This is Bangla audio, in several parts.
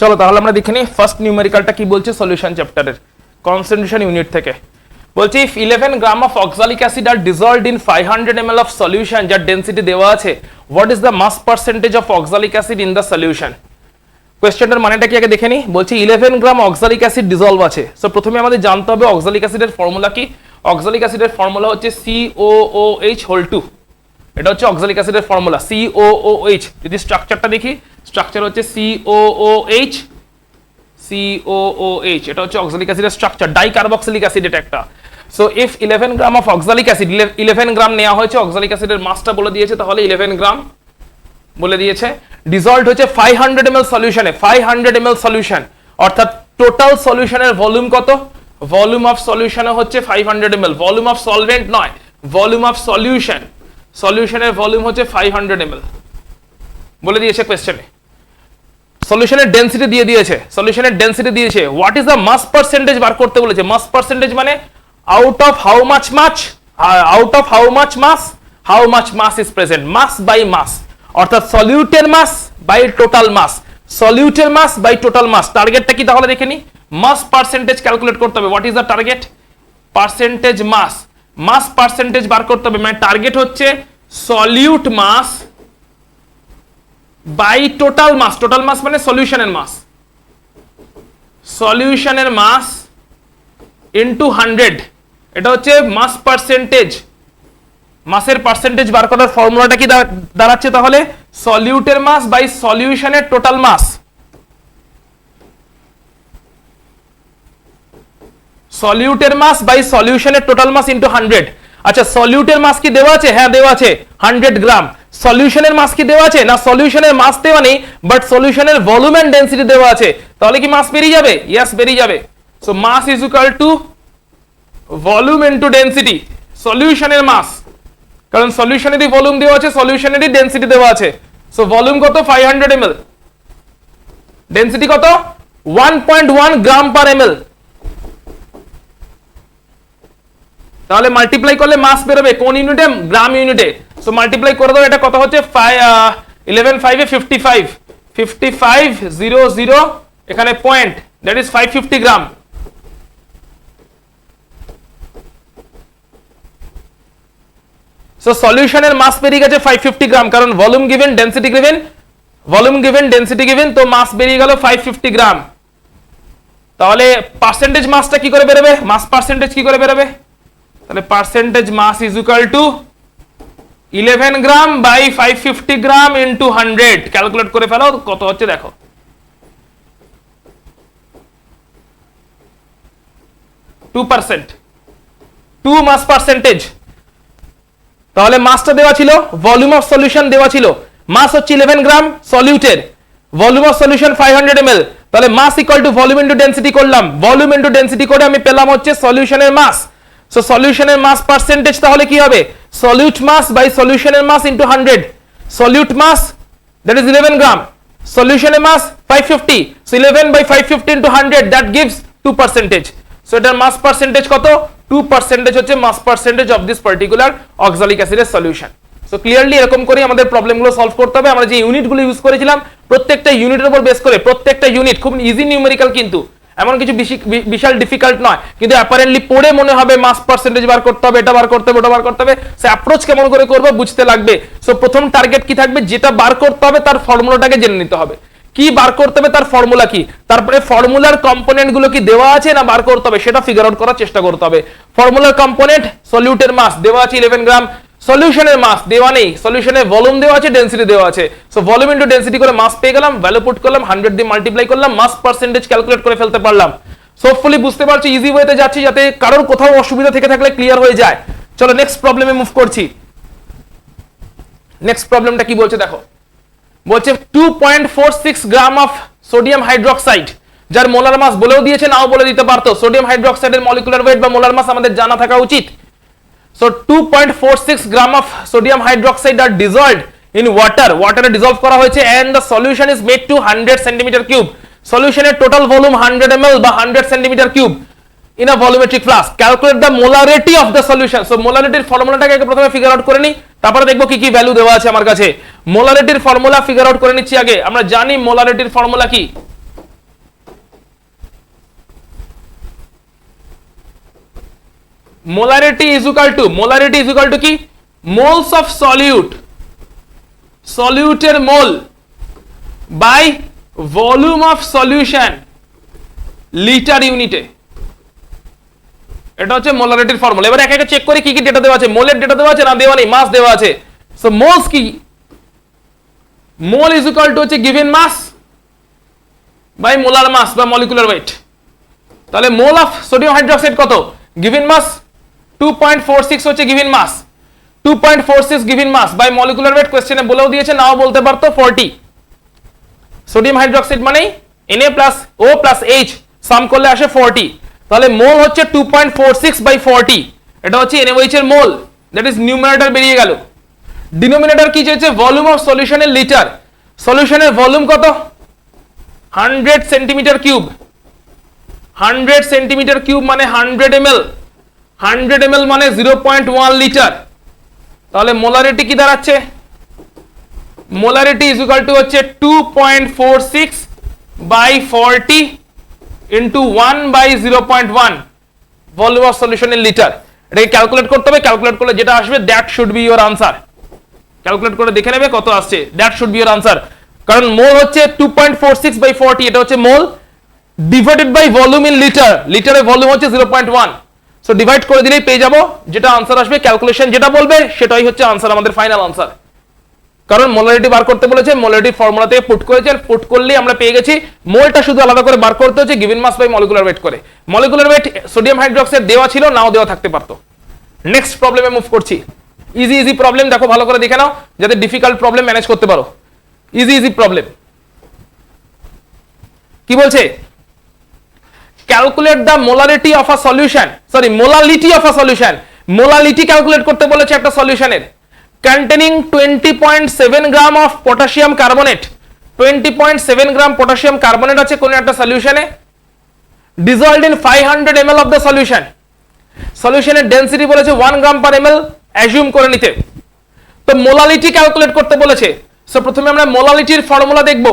চলো তাহলে আমরা দেখে নিই ফার্স্ট নিউমেরিক্যালটা কি বলছে সলিউশন চ্যাপ্টারের কনসেন্ট্রেশন ইউনিট থেকে। বলছে if 11 gram of oxalic acid are dissolved in 500 ml of solution যার ডেন্সিটি দেওয়া আছে, what is the mass percentage of oxalic acid in the solution. কোয়েশ্চেনটার মানেটা কি আগে দেখে নিই। বলছি 11 গ্রাম অক্সালিক অ্যাসিড ডিজলভ আছে। সো প্রথমে আমাদের জানতে হবে অক্সালিক অ্যাসিডের ফর্মুলা কি। অক্সালিক অ্যাসিডের ফর্মুলা হচ্ছে COOH2। এটা হচ্ছে অক্সালিক অ্যাসিডের ফর্মুলা COOH। যদি স্ট্রাকচারটা দেখি, স্ট্রাকচার হচ্ছে COOH। এটা হচ্ছে অক্সালিক অ্যাসিডের স্ট্রাকচার, ডাইকার্বক্সিলিক অ্যাসিড এটা একটা। So if 11 gram of oxalic acid, 11 গ্রাম নেওয়া হয়েছে, অক্সালিক অ্যাসিডের মাসটা বলে দিয়েছে, তাহলে 11 গ্রাম বলে দিয়েছে। ডিজলভড হচ্ছে 500 ml সলিউশনে, 500 ml সলিউশন, অর্থাৎ টোটাল সলিউশনের ভলিউম কত? ভলিউম অফ সলিউশনে হচ্ছে 500 ml, ভলিউম অফ সলভেন্ট নয়, ভলিউম অফ সলিউশন। সলিউশনের ভলিউম হচ্ছে 500 ml বলে দিয়েছে কোশ্চেনে। সলিউশনের ডেনসিটি দিয়ে দিয়েছে, সলিউশনের ডেনসিটি দিয়েছে। What is the mass percentage বার করতে বলেছে। মাস পার্সেন্টেজ মানে out of how much mass, out of how much mass, how much mass is present, mass by mass, অর্থাৎ সলিউটের মাস বাই টোটাল মাস, সলিউটের মাস বাই টোটাল মাস। টার্গেটটা কি তাহলে দেখে নি। মাস পার্সেন্টেজ ক্যালকুলেট করতে হবে। What is the target? Percentage mass, mass percentage বার করতে হবে। মানে টার্গেট হচ্ছে solute mass by total mass, total mass মানে সলিউশনের মাস, সলিউশনের মাস ইনটু 100। এটা হচ্ছে মাস পার্সেন্টেজ। মাসের পার্সেন্টেজ বার করার ফর্মুলাটা কি দাঁড়াচ্ছে তাহলে? সলিউটের মাস বাই সলিউশনের টোটাল মাস, সলিউটের মাস বাই সলিউশনের টোটাল মাস ইনটু 100। আচ্ছা সলিউটের মাস কি দেওয়া আছে? হ্যাঁ দেওয়া আছে 100 গ্রাম। সলিউশনের মাস কি দেওয়া আছে? না সলিউশনের মাস দেওয়া নেই, বাট সলিউশনের ভলিউম এন্ড ডেনসিটি দেওয়া আছে। তাহলে কি মাস বেরিয়ে যাবে? ইয়েস বেরিয়ে যাবে। So mass is equal to volume into density, সলিউশনের মাস, কারণ সলিউশনেরই ভলিউম দেওয়া আছে, সলিউশনেরই ডেনসিটি দেওয়া আছে। সো ভলিউম কত? 500 ml, ডেনসিটি কত? 1.1 গ্রাম পার ml। তাহলে মাল্টিপ্লাই করলে মাস বেরোবে কোন ইউনিটে? গ্রাম ইউনিটে। সো মাল্টিপ্লাই করে দাও, এটা কত হচ্ছে? 11 5 এ 55, 5500 এখানে point, that is 550 gram. So সলিউশনের মাস বেরিয়ে গেছে 550 গ্রাম, কারণ volume given, density given, volume given, density given, তো মাস বেরিয়ে গেল 550 গ্রাম। তাহলে পার্সেন্টেজ মাসটা কি করে বেরোবে? মাস পার্সেন্টেজ কি করে বেরোবে? তাহলে percentage mass is equal to 11 gram by 550 gram into 100। Calculate করে ফেলো কত হচ্ছে দেখো। 2%, 2 মাস পার্সেন্টেজ। তাহলে মাসটা দেওয়া ছিল, ভলিউম অফ সলিউশন দেওয়া ছিল। মাস হচ্ছে 11 গ্রাম সলিউটের, ভলিউম অফ সলিউশন 500 ml। তাহলে mass equal to volume into density করলাম, ভলিউম ইনটু ডেনসিটি করে আমি পেলাম হচ্ছে সলিউশনের মাস। সো সলিউশনের মাস পার্সেন্টেজ তাহলে কি হবে? সলিউট মাস বাই সলিউশনের mass into 100। Solute mass that is 11 gram, সলিউশনের mass 550, so 11 by 550 into 100 that gives 2%। So এটার মাস পার্সেন্টেজ কত? 2% হচ্ছে mass percentage of this particular oxalic অ্যাসিডের সলিউশন। সো ক্লিয়ারলি এরকম করে আমাদের প্রবলেমগুলো সলভ করতে হবে। আমরা যে ইউনিটগুলো ইউজ করেছিলাম প্রত্যেকটা ইউনিটের উপর বেস করে, প্রত্যেকটা ইউনিট খুব ইজি নিউমেরিক্যাল, কিন্তু এমন কিছু বিশাল ডিফিকাল্ট নয়, কিন্তু অ্যাপারেন্টলি পড়ে মনে হবে মাস পার্সেন্টেজ বার করতে হবে, এটা বার করতে হবে, ওটা বার করতে হবে। সো অ্যাপ্রোচ কেমন করে করবে বুঝতে লাগবে। সো প্রথম টার্গেট কি থাকবে? যেটা বার করতে হবে তার ফর্মুলাটাকে জেনে নিতে হবে। কি বার করতে হবে, তার ফর্মুলা কি, তারপরে ফর্মুলার কম্পোনেন্ট গুলো কি দেওয়া আছে না বার করতে হবে সেটা ফিগার আউট করার চেষ্টা করতে হবে। ফর্মুলার কম্পোনেন্ট সলিউটের মাস দেওয়া আছে 11 গ্রাম, সলিউশনের মাস দেওয়া নেই, সলিউশনের ভলিউম দেওয়া আছে, ডেনসিটি দেওয়া আছে। সো ভলিউম ইনটু ডেনসিটি করে মাস পেয়ে গেলাম, ভ্যালু পুট করলাম, 100 দিয়ে মাল্টিপ্লাই করলাম, মাস পার্সেন্টেজ ক্যালকুলেট করে ফেলতে পারলাম। সো হোপফুলি বুঝতে পারছি, ইজি ওয়েতে যাচ্ছি যাতে কারোর কোথাও অসুবিধা থেকে থাকলে ক্লিয়ার হয়ে যায়। চলো নেক্সট প্রবলেমে মুভ করছি। নেক্সট প্রবলেমটা কি বলছে দেখো। বলছে 2.46 গ্রাম অফ সোডিয়াম হাইড্রোক্সাইড, যার মোলার মাস বলেও দিয়েছে, নাও বলে দিতে পারতো। সোডিয়াম হাইড্রোক্সাইডের মলিকুলার ওয়েট বা মোলার মাস আমাদের জানা থাকা উচিত। So 2.46 gram of sodium hydroxide are dissolved in water, ওয়াটারে ডিজলভ করা হয়েছে, and the solution is made to 100 centimetre cube. সলিউশনের টোটাল ভলিউম 100 ml বা 100 centimetre cube in a volumetric flask. Calculate the molarity of the solution. So মোলারিটির ফর্মুলাটাকে প্রথমে ফিগার আউট করে নিই, তারপরে দেখবো কি কি ভ্যালু দেওয়া আছে আমার কাছে। মোলারিটির ফর্মুলা ফিগার আউট করে নিচ্ছি আগে। আমরা জানি মোলারিটির ফর্মুলা কি, মোলারিটি ইজ ইকুয়াল টু কি মোলস অফ সলিউটের mole by volume of solution litre ইউনিটে। এটা হচ্ছে মোলারিটির ফর্মুলা। এবার একে একে চেক করি কি কি ডেটা দেওয়া আছে। মোলের ডেটা দেওয়া আছে না দেওয়া নেই, মাস দেওয়া আছে। সো মোলস কি, মোল ইজ ইকুয়াল টু হচ্ছে given mass by molar mass বা মলিকুলার ওয়েট। তাহলে মোল অফ সোডিয়াম হাইড্রোক্সাইড কত, গিভেন মাস 2.46 হচ্ছে given mass, 2.46 given mass by molecular weight কোশ্চেনে বলেও দিয়েছে, নাও বলতে পারতো 40। সোডিয়াম হাইড্রোক্সাইড মানে Na plus O plus H sum করলে আসে 40। তাহলে মোল হচ্ছে 2.46 বাই 40, এটা হচ্ছে NaOH এর মোল, দ্যাট ইজ নিউমারেটর বেরিয়ে গেল। ডিনোমিনেটর কি চেয়েছে, ভলিউম অফ সলিউশনের লিটার। সলিউশনের ভলিউম কত, 100 সেন্টিমিটার কিউব। 100 সেন্টিমিটার কিউব মানে 100 ml, 100 ml মানে 0.1 লিটার। তাহলে মোলারিটি কি দাঁড়াচ্ছে, মোলারিটি ইজ ইকুয়াল টু হচ্ছে 2.46 by 40 into 1 by 0.1 volume of সলিউশনের লিটার। এটাকে ক্যালকুলেট করতে হবে, ক্যালকুলেট করলে যেটা আসবে that should be your answer. Calculate করে দেখে নেবে কত আসছে, that should be your answer. কারণ মোল হচ্ছে 2.46 বাই 40, এটা হচ্ছে mole, divided by volume in litre, লিটারের ভলিউম হচ্ছে 0.1। সো ডিভাইড করে দিলেই পেয়ে যাবো, যেটা আনসার আসবে ক্যালকুলেশন যেটা বলবে সেটাই হচ্ছে আনসার, আমাদের ফাইনাল আনসার। কারণ মোলারিটি বার করতে বলেছে, মোলারিটি ফর্মুলা থেকে পুট করেছে, পুট করলেই আমরা পেয়ে গেছি। মোলটা শুধু আলাদা করে বার করতে হচ্ছে given mass by molecular weight করে। মলিকুলার ওয়েট সোডিয়াম হাইড্রোক্সাইড দেওয়া ছিল, নাও দেওয়া থাকতে পারতো। নেক্সট প্রবলেমে মুভ করছি। ইজি প্রবলেম দেখো, ভালো করে দেখে নাও যাতে ডিফিকাল্ট প্রবলেম ম্যানেজ করতে পারো। ইজি প্রবলেম কি বলছে, calculate the molarity of a solution, sorry molality of a solution. Molality calculate করতে বলেছে একটা সলিউশনের, containing 20.7 gram of potassium carbonate. 20.7 gram potassium carbonate আছে কোন একটা সলিউশনে, dissolved in 500 ml of the solution। সলিউশনের ডেনসিটি বলেছে 1 গ্রাম পার ml, অ্যাজিউম করে নিতে। তো মোলালিটি ক্যালকুলেট করতে বলেছে। সো প্রথমে আমরা মোলালিটির ফর্মুলা দেখব।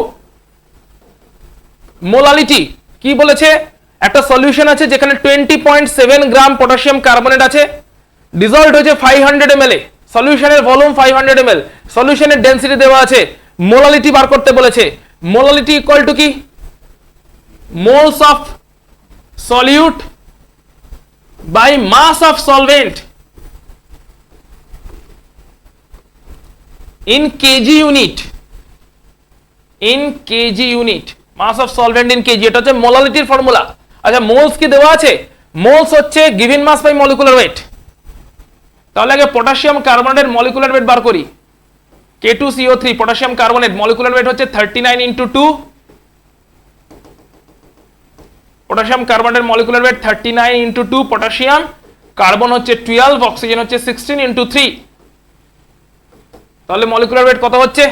মোলালিটি কি বলেছে, একটা সলিউশন আছে যেখানে 20.7 গ্রাম পটাশিয়াম কার্বনেট আছে, ডিজলভড হয়েছে 500 ml এ, সলিউশনের ভলিউম 500 ml, সলিউশনের ডেনসিটি দেওয়া আছে, মোলালিটি বার করতে বলেছে। মোলালিটি ইকুয়াল টু কি, moles of solute by mass of solvent in kg unit, in kg unit, mass of solvent in kg, এটা হচ্ছে মোলালিটির ফর্মুলা। আচ্ছা মোলস কি দেওয়া আছে, মোলস হচ্ছে given mass by molecular weight. তাহলে আগে পটাশিয়াম কার্বনেটের মলিকুলার ওয়েট বার করি, K2CO3 potassium carbonate, molecular weight হচ্ছে 39 into 2, পটাশিয়াম কার্বনেটের molecular weight 39 into 2, potassium carbon হচ্ছে 12, অক্সিজেন হচ্ছে 16 into 3। তাহলে মলিকুলার ওয়েট কত হচ্ছে,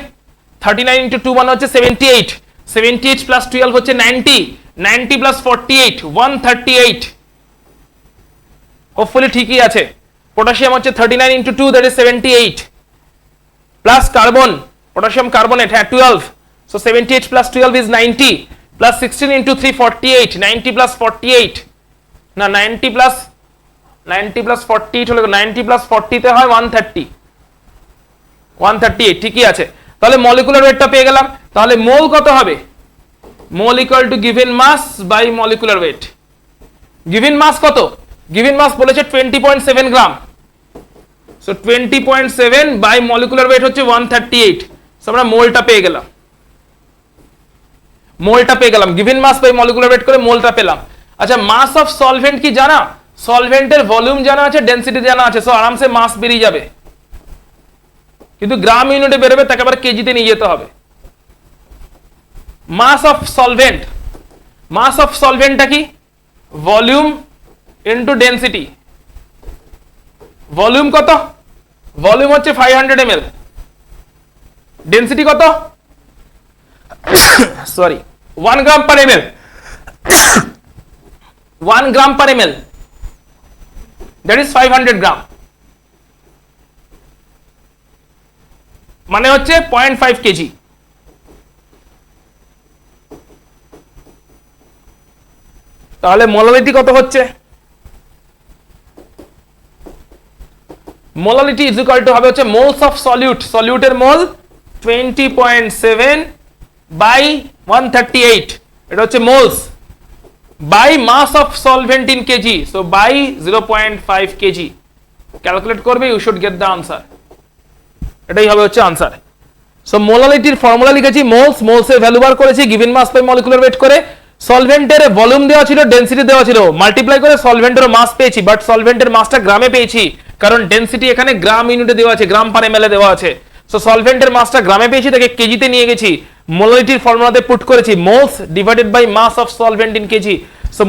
39 into 2 মানে হচ্ছে 78, 78 প্লাস 12 হচ্ছে 90, 90 প্লাস 48 138। হোপফুলি ঠিকই আছে। পটাশিয়াম হচ্ছে 39 into 2, that is 78, plus carbon potassium carbonate হ্যাঁ 12, so 78 plus 12 is 90, plus 16 into 3 48, 90 plus 48 না 90 প্লাস 48 হলে 90 প্লাস 40 তে হয় 130, 138 ঠিকই আছে। তাহলে মলিকুলার ওয়েটটা পেয়ে গেলাম। তাহলে মোল কত হবে, mole equal to given mass by molecular weight. Given mass কত, গিভেন মাস বলেছে 20.7 gram, so 20.7 by molecular weight হচ্ছে 138, সো আমরা মোলটা পেয়ে গেলাম, মোলটা পেয়ে গেলাম। Given mass by molecular weight করে মোলটা পেলাম। আচ্ছা মাস অফ সলভেন্ট কি জানা, সলভেন্টের ভলিউম জানা আছে, ডেনসিটি জানা আছে, সো আরামসে মাস বেরিয়ে যাবে, কিন্তু গ্রাম ইউনিটে বেরোবে, তাকে আবার কেজিতে নিয়ে যেতে হবে। মাস অফ সলভেন্ট, মাস অফ সলভেন্টটা কি, ভলিউম ইনটু ডেনসিটি। ভলিউম কত, ভলিউম হচ্ছে 500 ml, ডেনসিটি কত, sorry 1 gram per ml, 1 gram per ml, that is 500 গ্রাম, মানে হচ্ছে 0.5 কেজি। তাহলে মোলালিটি কত হচ্ছে, মোলালিটি ইজ ইকুয়াল টু হবে হচ্ছে মোলস অফ সলিউট, সলিউটের মোল 20.7 বাই 138, এটা হচ্ছে moles, by mass of solvent in KG, so by 0.5 KG. Calculate করবে, you should get the answer. এটাই হবে হচ্ছে আনসার। সো মোলালিটির ফর্মুলা লিখেছি মোলস, মোলসের ভ্যালু বার করেছি given mass by molecular weight করে। সলভেন্টের ভলিউম দেওয়া ছিল, ডেনসিটি দেওয়া ছিল, মাল্টিপ্লাই করে সলভেন্টের মাস পেয়েছি, বাট সলভেন্টের মাসটা গ্রামে পেয়েছি, কারণ ডেনসিটি এখানে গ্রাম ইউনিটে দেওয়া আছে, গ্রাম পার এমএল এ দেওয়া আছে। সো সলভেন্টের মাসটা গ্রামে পেয়েছি, তাকে কেজিতে নিয়ে গেছি, মোলালিটির ফর্মুলাতে পুট করেছি moles divided by mass of solvent in KG. So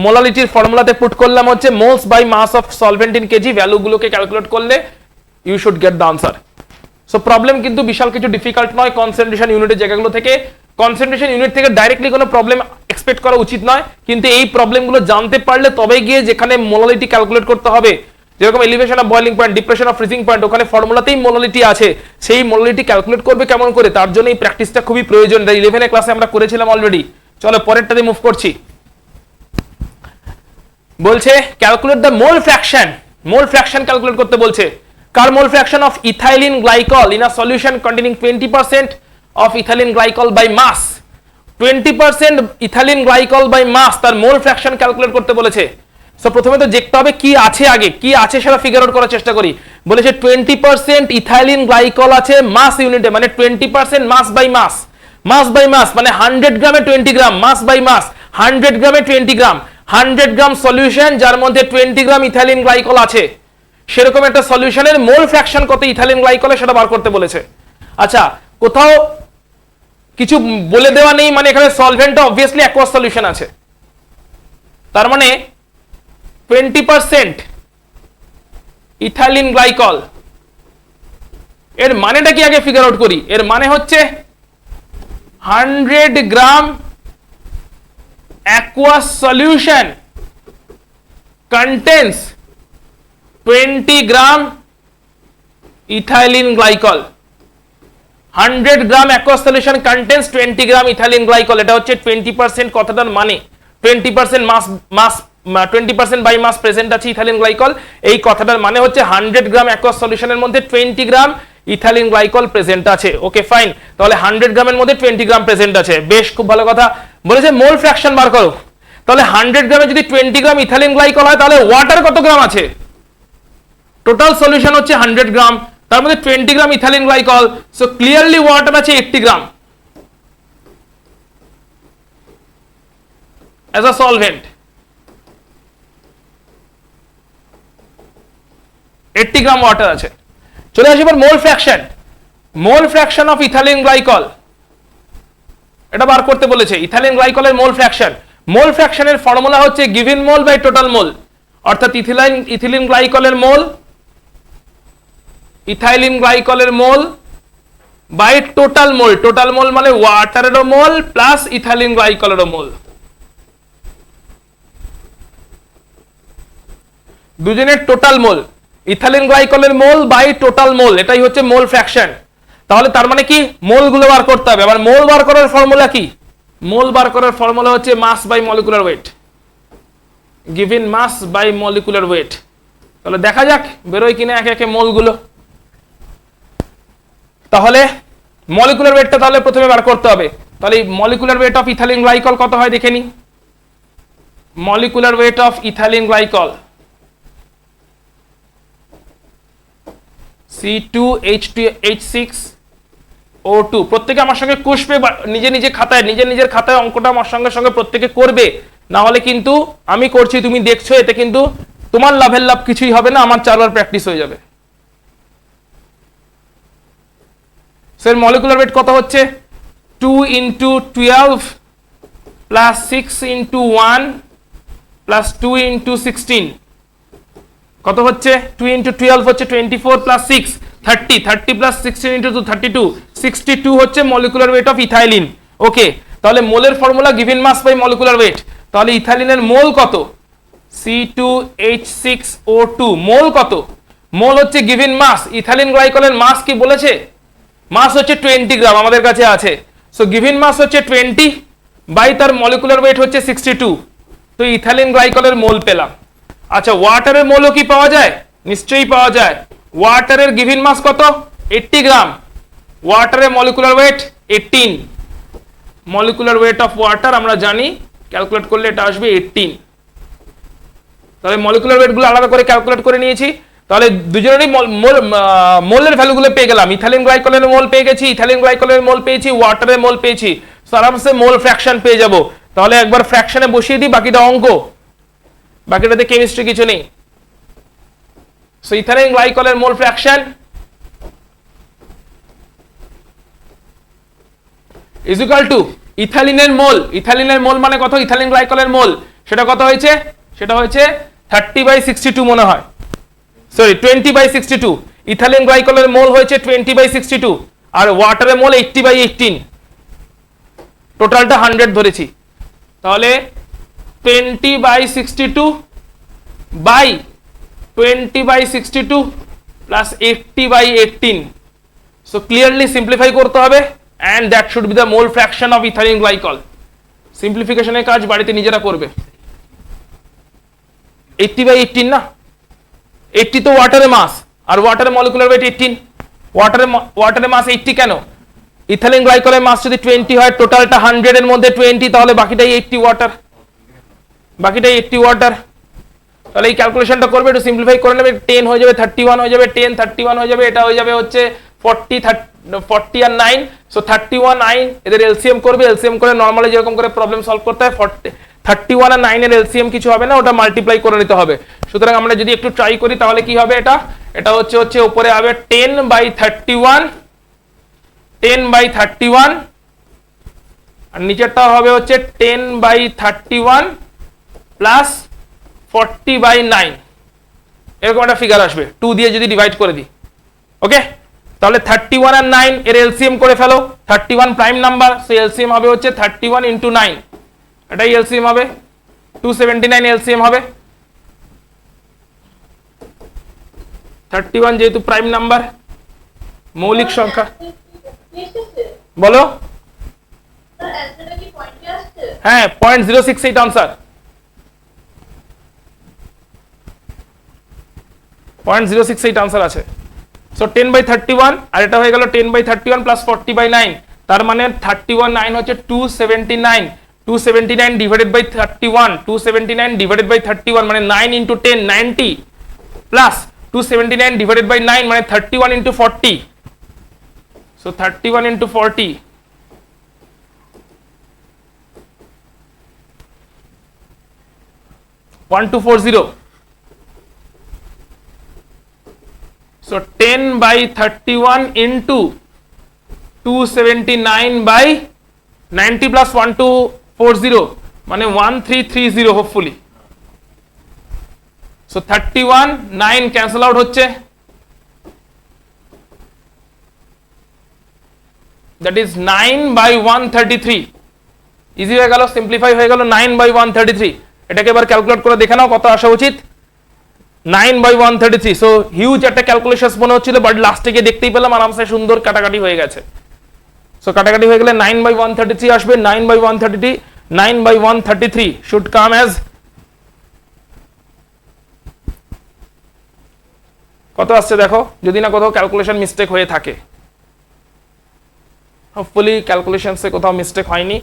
মোলালিটির ফর্মুলাতে পুট করলাম হচ্ছে moles by mass of solvent in KG, ভ্যালুগুলোকে ক্যালকুলেট করলে you should get the answer. So problem কিন্তু বিশাল কিছু ডিফিকাল্ট নয়, কনসেন্ট্রেশন ইউনিটের জায়গাগুলো থেকে, কনসেন্ট্রেশন ইউনিট থেকে ডাইরেক্টলি কোনো প্রবলেম এক্সপেক্ট করা উচিত নয়, কিন্তু এই প্রবলেমগুলো জানতে পারলে তবে গিয়ে যেখানে মোলালিটি ক্যালকুলেট করতে হবে, যেরকম elevation of boiling point, depression of freezing point, ওখানে ফর্মুলাতেই মোলালিটি আছে, সেই মোলালিটি ক্যালকুলেট করবে কেমন করে, তার জন্য এই প্র্যাকটিসটা খুবই প্রয়োজন। 11 ক্লাসে আমরা করেছিলাম অলরেডি। চলো পরেরটাতে মুভ করছি। বলছে calculate the mole fraction, mole fraction calculate করতে বলছে। কার mole fraction of ethylene glycol in a solution containing 20% of ethylene glycol by mass, 20% ethylene glycol by mass, তার মোল ফ্র্যাকশন ক্যালকুলেট করতে বলেছে। সো প্রথমে তো দেখতে হবে কি আছে, আগে কি আছে সেটা ফিগার আউট করার চেষ্টা করি। বলেছে 20% ইথাইলিন গ্লাইকল আছে মাস ইউনিটে, মানে 20% মাস বাই মাস, মাস বাই মাস মানে 100 গ্রামে 20 গ্রাম, মাস বাই মাস 100 গ্রামে 20 গ্রাম, 100 গ্রাম সলিউশন যার মধ্যে 20 গ্রাম ইথাইলিন গ্লাইকল আছে, সেরকম একটা সলিউশনের মোল ফ্র্যাকশন কত ইথাইলিন গ্লাইকলে সেটা বার করতে বলেছে। আচ্ছা, কোথাও কিছু বলে দেওয়া নেই, মানে এখানে সলভেন্ট অবভিয়াসলি অ্যাকোয়াস সলিউশন আছে, তার মানে 20% ইথাইলিন গ্লাইকল, এর মানেটা কি আগে ফিগার আউট করি। এর মানে হচ্ছে 100 গ্রাম aqueous solution contains 20 gram ethylene glycol, 100 গ্রাম aqueous solution contains 20 গ্রাম ethylene glycol, এটা হচ্ছে 20% কথাটার মানে, 20% মাস 20% বাই মাস প্রেজেন্ট আছে ইথাইলিন গ্লাইকল, এই কথাটার মানে হচ্ছে 100 গ্রাম aqueous সলিউশনের মধ্যে 20 গ্রাম ইথাইলিন গ্লাইকল প্রেজেন্ট আছে। ওকে ফাইন, তাহলে 100 গ্রামের মধ্যে 20 গ্রাম প্রেজেন্ট আছে, বেশ খুব ভালো কথা। বলেছে মোল ফ্র্যাকশন বার করো, তাহলে 100 গ্রামে যদি 20 গ্রাম ইথাইলিন গ্লাইকল হয়, তাহলে ওয়াটার কত গ্রাম আছে? টোটাল সলিউশন হচ্ছে 100 গ্রাম, তার মধ্যে 20 gram ethylene glycol, so clearly water আছে 80 gram as a solvent, 80 gram water আছে। চলে আসি এবার mole fraction, mole fraction of ethylene glycol, এটা বার করতে বলেছে। ইথাইলিন গ্লাইকলের মোল ফ্র্যাকশন, মোল ফ্র্যাকশনের ফর্মুলা হচ্ছে given mole by total mole, অর্থাৎ ইথিলিন গ্লাইকলের মোল, ইথাইলিন গ্লাইকলের mole by total mole, total mole মানে ওয়াটারেরও মোল প্লাস ইথাইলিন গ্লাইকলেরও মোল, দুজনের টোটাল মোল, ইথাইলিন গ্লাইকলের মোল বাই টোটাল মোল, এটাই হচ্ছে মোল ফ্র্যাকশন। তাহলে তার মানে কি মোল গুলো বার করতে হবে। আবার মোল বার করার ফর্মুলা কি? মোল বার করার ফর্মুলা হচ্ছে mass by molecular weight, given mass by molecular weight. তাহলে দেখা যাক বেরোয় কিনা একে একে মোল গুলো। তাহলে মলিকুলার ওয়েটটা তাহলে প্রথমে বার করতে হবে। তাহলে molecular weight of ethylene glycol কত হয় দেখে নি। Molecular weight of ethylene glycol C2H6O2, প্রত্যেকে আমার সঙ্গে কষবে, নিজের খাতায় অঙ্কটা আমার সঙ্গে প্রত্যেকে করবে, না হলে কিন্তু আমি করছি তুমি দেখছো, এতে কিন্তু তোমার লাভের লাভ কিছুই হবে না, আমার 4 বার প্র্যাকটিস হয়ে যাবে। স্যার মলিকুলার ওয়েট কত হচ্ছে? 2 × 12 প্লাস 6 × 1 প্লাস 2 × 16 কত হচ্ছে? 2 × 12 হচ্ছে 24 প্লাস 6 30, 30 প্লাস 16 × 2 32, 62 হচ্ছে molecular weight of ethylene. Okay, তাহলে মোলের formula given mass by molecular weight. তাহলে ইথাইলিনের মোল কত? C2H6O2 মোল কত? মোল হচ্ছে গিভেন মাস। ইথাইলিন গ্লাইকলের মাস কি বলেছে? মাস হচ্ছে 20 গ্রাম আমাদের কাছে আছে, সো গিভেন মাস হচ্ছে 20 বাই তার মলিকুলার ওয়েট হচ্ছে 62, তো ইথাইলিন গ্লাইকলের মোল পেলাম। আচ্ছা, ওয়াটারের মোলও কি পাওয়া যায়? নিশ্চয়ই পাওয়া যায়। ওয়াটারের গিভেন মাস কত? 80 গ্রাম। ওয়াটারের molecular weight 18। Molecular weight of water আমরা জানি, ক্যালকুলেট করলে এটা আসবে 18। তাহলে মলিকুলার ওয়েট গুলো আলাদা করে ক্যালকুলেট করে নিয়েছি। তাহলে দুজনেরই মোলের ভ্যালুগুলো পেয়ে গেলাম। ইথাইলিন গ্লাইকলের মোল পেয়ে গেছি, ইথাইলিন গ্লাইকলের মোল পেয়েছি, ওয়াটারের মোল পেয়েছি। আরামসে মোল ফ্র্যাকশন পেয়ে যাব। তাহলে একবার ফ্র্যাকশনে বসিয়ে দিই, বাকিটা অঙ্ক, বাকিটাতে কেমিস্ট্রি কিছু নেই। সো ইথাইলিন গ্লাইকলের mole fraction is equal to ইথাইলিনের মোল। ইথাইলিনের মোল মানে কত? ইথাইলিন গ্লাইকলের মোল সেটা কত হয়েছে? সেটা হয়েছে 30/62 মনে হয়, সরি 20/62। ইথাইলিন গ্লাইকলের মোল হয়েছে 20/62 আর ওয়াটারের মোল 80/18। টোটালটা 100 ধরেছি। তাহলে 20/62 by 20/62 plus 80/18। So clearly simplify করতে হবে, and that should be the mole fraction of ethylene glycol. সিম্পলিফিকেশনের কাজ বাড়িতে নিজেরা করবে। 80/18 না, 80 তো ওয়াটারের মাস, আর ওয়াটারের মলিকুলার ওয়েট 18। ওয়াটারের মাস 80 কেন? ইথাইলিন গ্লাইকলের মাস যদি 20 হয়, টোটালটা 100 এর মধ্যে 20, তাহলে বাকিটাই 80 ওয়াটার, বাকিটাই 80 ওয়াটার। তাহলে এই ক্যালকুলেশনটা করবে, একটু সিম্পলিফাই করে নেবে। 10 হয়ে যাবে 31 হয়ে যাবে, 10 31 হয়ে যাবে, এটা হয়ে যাবে হচ্ছে 40 আর 9। সো 31 9 এদের এলসিএম করবে, এলসিএম করে নরমালি যেরকম করে প্রবলেম সলভ করতে হয় 31 আর 9 এর এলসিএম কিছু হবে না, ওটা মাল্টিপ্লাই করে নিতে হবে। সুতরাং আমরা যদি একটু ট্রাই করি তাহলে কি হবে? এটা হচ্ছে উপরে হবে 10/31, 10/31 আর নিচেরটা হবে হচ্ছে 10/31 প্লাস 40/9, এরকম একটা ফিগার আসবে 2 দিয়ে যদি ডিভাইড করে দিই। ওকে, তাহলে 31 আর 9 এর এলসিএম করে ফেলো। 31 প্রাইম নাম্বার, সো এলসিএম হবে হচ্ছে 31 × 9, এটাই এলসিএম হবে 279 এলসিএম হবে। 31 যেহেতু প্রাইম নাম্বার, মৌলিক সংখ্যা। বলো। হ্যাঁ, 0.068 আনসার, 0.068 আনসার আছে। সো 10/31 আর এটা হয়ে গেল 10/31 প্লাস 40/9, তার মানে 31 9 হচ্ছে 279। 279 ডিভাইডেড বাই 31, 279 ডিভাইডেড বাই 31 মানে 9 × 10 90 প্লাস 279 ডিভাইডেড বাই 9 মানে 31 × 40। সো 31 × 40 1240। So 10/31 into 279/90 plus 1240 মানে 1330 hopefully. So 31 9 cancel out হচ্ছে, that is 9/133। ইজি হয়ে গেল, সিম্পলিফাই হয়ে গেল 9/133। এটাকে এবার ক্যালকুলেট করে দেখে নাও কত আসা উচিত। 9/133। সো হিউজ একটা ক্যালকুলেশন মনে হচ্ছিল, বাট লাস্টে গিয়ে দেখতেই পেলাম আরামসে সুন্দর কাটাকাটি হয়ে গেছে। সো কাটাকাটি হয়ে গেলে 9/133 আসবে। 9/133 শুড কাম অ্যাজ কত আসছে দেখো, যদি না কোথাও ক্যালকুলেশন মিস্টেক হয়ে থাকে। হোপফুলি ক্যালকুলেশনসে কোথাও মিস্টেক হয়নি,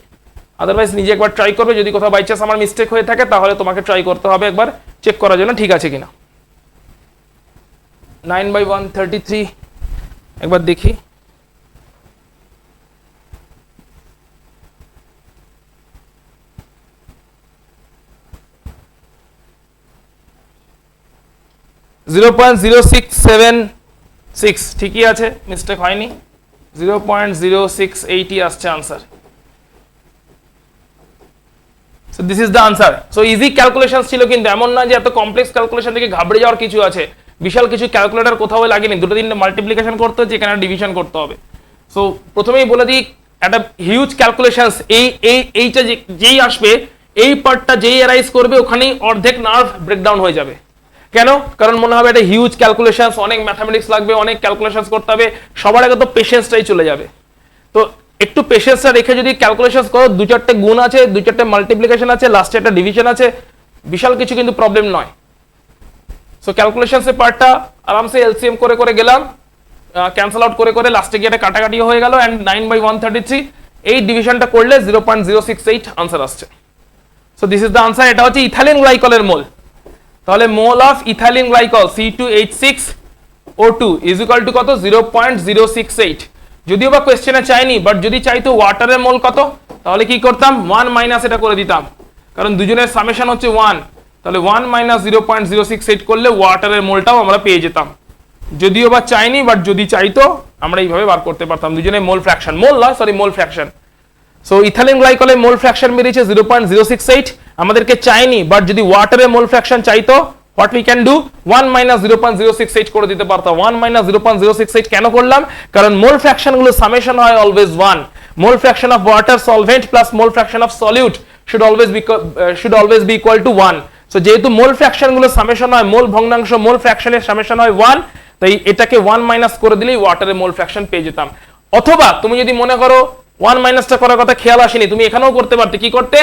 আদারওয়াইজ নিজে একবার ট্রাই করবে। যদি কোথাও বাই চান্স আমার মিস্টেক হয়ে থাকে তাহলে তোমাকে ট্রাই করতে হবে একবার চেক করার জন্য ঠিক আছে কিনা। 9/133 একবার দেখি। (0.0676) ঠিকই আছে, মিস্টেক হয়নি। 0.068 আসছে answer. So this is the answer. So easy calculations ছিল, কিন্তু এমন না যে এত কমপ্লেক্স ক্যালকুলেশন থেকে ঘাবড়ে যাওয়ার কিছু আছে। বিশাল কিছু ক্যালকুলেটর কোথাও লাগেনি, দুটো তিনটে মাল্টিপ্লিকেশন করতে হচ্ছে, এখানে ডিভিশন করতে হবে। সো প্রথমেই বলে দিই, একটা হিউজ ক্যালকুলেশনস এইটা যেই আসবে, এই পার্টটা যেই অ্যারাইজ করবে ওখানেই অর্ধেক নার্ভ ব্রেকডাউন হয়ে যাবে। কেন? কারণ মনে হবে একটা হিউজ ক্যালকুলেশনস, অনেক ম্যাথামেটিক্স লাগবে, অনেক ক্যালকুলেশনস করতে হবে, সবার আগে তো পেশেন্সটাই চলে যাবে। তো একটু পেশেন্সটা রেখে যদি ক্যালকুলেশনস করো, 2-4টে গুণ আছে, 2-4টে মাল্টিপ্লিকেশন আছে, লাস্টে একটা ডিভিশন আছে, বিশাল কিছু কিন্তু প্রবলেম নয়। সো ক্যালকুলেশনস এর পার্টটা আরামসে এলসিএম করে করে গেলাম, ক্যান্সেল আউট করে করে লাস্টে গিয়ে একটা কাটাকাটি হয়ে গেল এন্ড 9/133 এই ডিভিশনটা করলে 0.068 आंसर আসছে। So this is the answer. এটা হচ্ছে ইথাইলিন গ্লাইকলের মোল। তাহলে mole of ethylene glycol C2H6O2 is equal two কত 0.068। যদিও বা কোশ্চেনে চাইনি, বাট যদি চাইতো ওয়াটারের মোল কত, তাহলে কি করতাম 1 মাইনাস এটা করে দিতাম, কারণ দুজনের সামেশন হচ্ছে 1, তাহলে 1 মাইনাস 0.068 করলে ওয়াটারের মোলটাও আমরা পেয়ে যেতাম। যদিও বা চাইনি, বাট যদি চাইতো আমরা এইভাবে বার করতে পারতাম দুজনের মোল ফ্র্যাকশন, মোল নয় sorry mole fraction. So ethylene গ্লাইকলের মোল ফ্র্যাকশন বেরিয়েছে 0.068, আমাদেরকে চাইনি, বাট যদি ওয়াটারের মোল ফ্র্যাকশন চাইতো what we can do 1 minus 0.068 করে দিতে পারতাম। 1 minus 0.068 কেন করলাম, কারণ মোল ফ্র্যাকশন গুলো সামেশন হয় always 1। Mole fraction of water solvent plus mole fraction of solute should always be equal to 1। So যেহেতু মোল ফ্র্যাকশন গুলো সামেশন হয়, মোল ভগ্নাংশ মোল ফ্র্যাকশনের সামেশন হয় 1, তাই এটাকে 1 মাইনাস করে দিলেই ওয়াটারের মোল ফ্র্যাকশন পেয়ে যেতাম। অথবা তুমি যদি মনে করো 1 মাইনাসটা করার কথা খেয়াল আসেনি, তুমি এখানেও করতে পারতে, কি করতে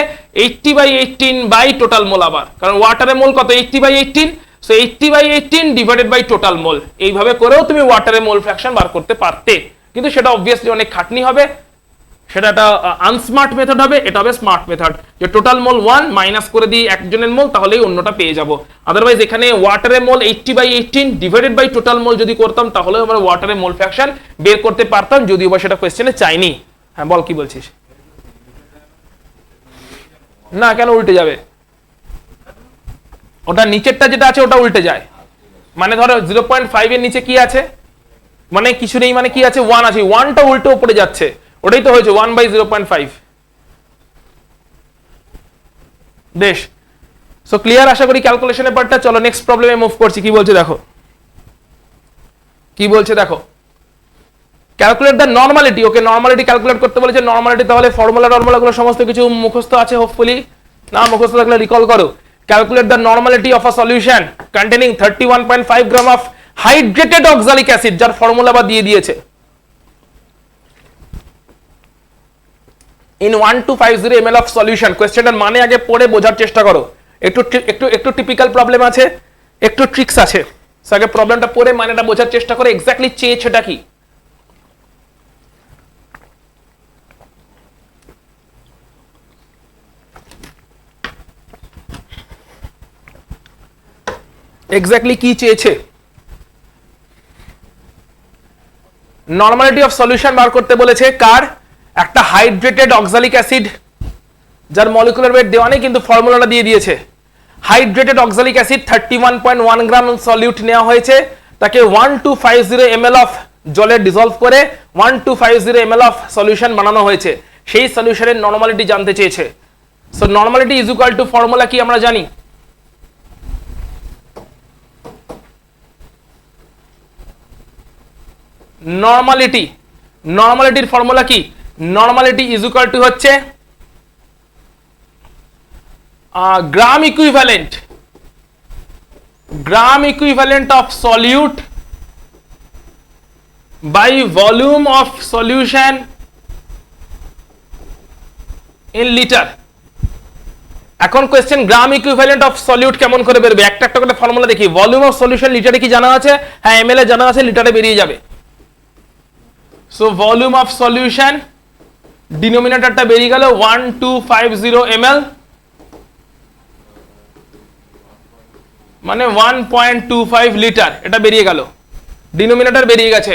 80/18 বাই টোটাল মোল, আবার কারণ ওয়াটারের মোল কত 80/18, so 80/18 divided by total mole, এইভাবে করেও তুমি ওয়াটারের মোল ফ্র্যাকশন বার করতে পারতে। কিন্তু সেটা অবভিয়াসলি অনেক খাটনি হবে, সেটা একটা আনস্মার্ট মেথড হবে, এটা হবে স্মার্ট মেথড, যে টোটাল মোল 1 মাইনাস করে দিই একজনের মোল, তাহলেই অন্যটা পেয়ে যাব। আদারওয়াইজ এখানে ওয়াটারের মোল 80/18 ডিভাইডেড বাই টোটাল মোল যদি করতাম, তাহলে আমরা ওয়াটারের মোল ফ্র্যাকশন বের করতে পারতাম, যদিও বা সেটা কোশ্চেনে চাইনি। হ্যাঁ বল, কি বলছিস? না কেন উল্টে যাবে? ওটা নিচেরটা যেটা আছে ওটা উল্টে যায়, মানে ধরো 0.5 এর নিচে কি আছে, মানে কিছু নেই, মানে কি আছে 1 আছে, 1টা উল্টে উপরে যাচ্ছে, ওটাই তো হয়েছে 1/0.5। বেশ, সো ক্লিয়ার আশা করি ক্যালকুলেশনের পার্টটা। চলো নেক্সট প্রবলেমে মুভ করছি। কি বলছে দেখো, কি বলছে দেখো, calculate the normality. Okay, normality calculate করতে বলেছে। নরমালিটি তাহলে ফর্মুলাগুলো সমস্ত কিছু মুখস্থ আছে হোপফুলি, না মুখস্থ থাকলে রিকল করো। Calculate the normality of a solution containing 31.5 gram of hydrated oxalic acid, যার ফর্মুলা বা দিয়ে দিয়েছে, in 1250 ml of solution। কোশ্চেনটার মানে আগে পড়ে বোঝার চেষ্টা করো, একটু টিপিক্যাল প্রবলেম আছে, একটু ট্রিক্স আছে। সো আগে প্রবলেমটা পড়ে মানেটা বোঝার চেষ্টা করো, এক্স্যাক্টলি চেয়েছেটা কি। এক্স্যাক্টলি কি চেয়েছে। নরমালিটি অফ সলিউশন বার করতে বলেছে কার, একটা হাইড্রেটেড অক্সালিক অ্যাসিড যার মলিকুলার ওয়েট দেওয়া নেই কিন্তু ফর্মুলাটা দিয়ে দিয়েছে। হাইড্রেটেড অক্সালিক অ্যাসিড 31.1 গ্রাম সলিউট নেওয়া হয়েছে, তাকে 1250 ml অফ জলে ডিসলভ করে 1250 ml অফ সলিউশন বানানো হয়েছে। সেই সলিউশনের নরমালিটি জানতে চেয়েছে। So normality is equal to formula কি আমরা জানি, নরমালিটির ফর্মুলা কি, নরমালিটি ইজ ইকুয়াল টু হচ্ছে gram equivalent of solute by volume of solution in litre. এখন question gram equivalent of solute কেমন করে বেরবে, একটা একটা করে ফর্মুলা দেখি। ভলিউম অফ সলিউশন লিটারে কি জানা আছে, হ্যাঁ এমএল এ জানা আছে, লিটারে বেরিয়ে যাবে। সো ভলিউম অফ সলিউশন ডিনোমিনেটরটা বেরিয়ে গেল 1250 ml, মানে 1.25 লিটার, এটা বেরিয়ে গেল, ডিনোমিনেটর বেরিয়ে গেছে।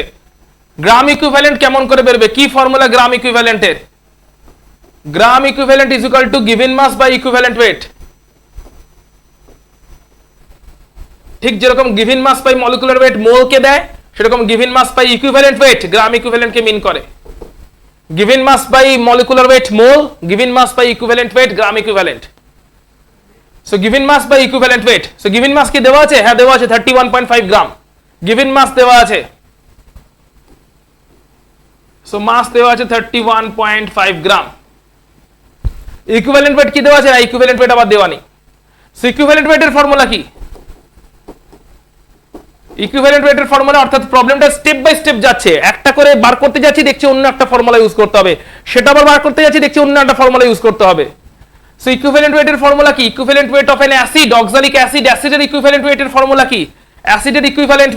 গ্রাম ইকুইভ্যালেন্ট কেমন করে বেরবে, কি ফর্মুলা গ্রাম ইকুইভ্যালেন্টের, gram equivalent is equal to given mass by equivalent weight. ঠিক যেরকম given mass by molecular weight mole কে দেয়, সেরকম given mass by equivalent weight gram equivalent কে মিন করে। Given mass by molecular weight mole, given mass by equivalent weight gram equivalent. So given mass by equivalent weight, so given mass কি দেওয়া আছে, হ্যাঁ দেওয়া আছে 31.5 গ্রাম গিভেন মাস দেওয়া আছে। সো মাস দেওয়া আছে 31.5 গ্রাম। ইকুইভ্যালেন্ট ওয়েট কি দেওয়া আছে, না ইকুইভ্যালেন্ট ওয়েট আবার দেওয়া নেই। সো ইকুইভ্যালেন্ট ওয়েটের ফর্মুলা কি, ইকুইভ্যালেন্ট ওয়েটের ফর্মুলা, অর্থাৎ প্রবলেমটা স্টেপ বাই স্টেপ যাচ্ছে, একটা করে বার করতে যাচ্ছি দেখছি অন্য একটা ফর্মুলা ইউজ করতে হবে, সেটা আবার বার করতে যাচ্ছি দেখছি অন্য একটা ফর্মুলা ইউজ করতে হবে। সো ইকুইভ্যালেন্ট ওয়েটের ফর্মুলা কি, equivalent weight of an acid, oxalic acid, অ্যাসিডের ইকুইভ্যালেন্ট ওয়েটের ফর্মুলা কি, অ্যাসিডের equivalent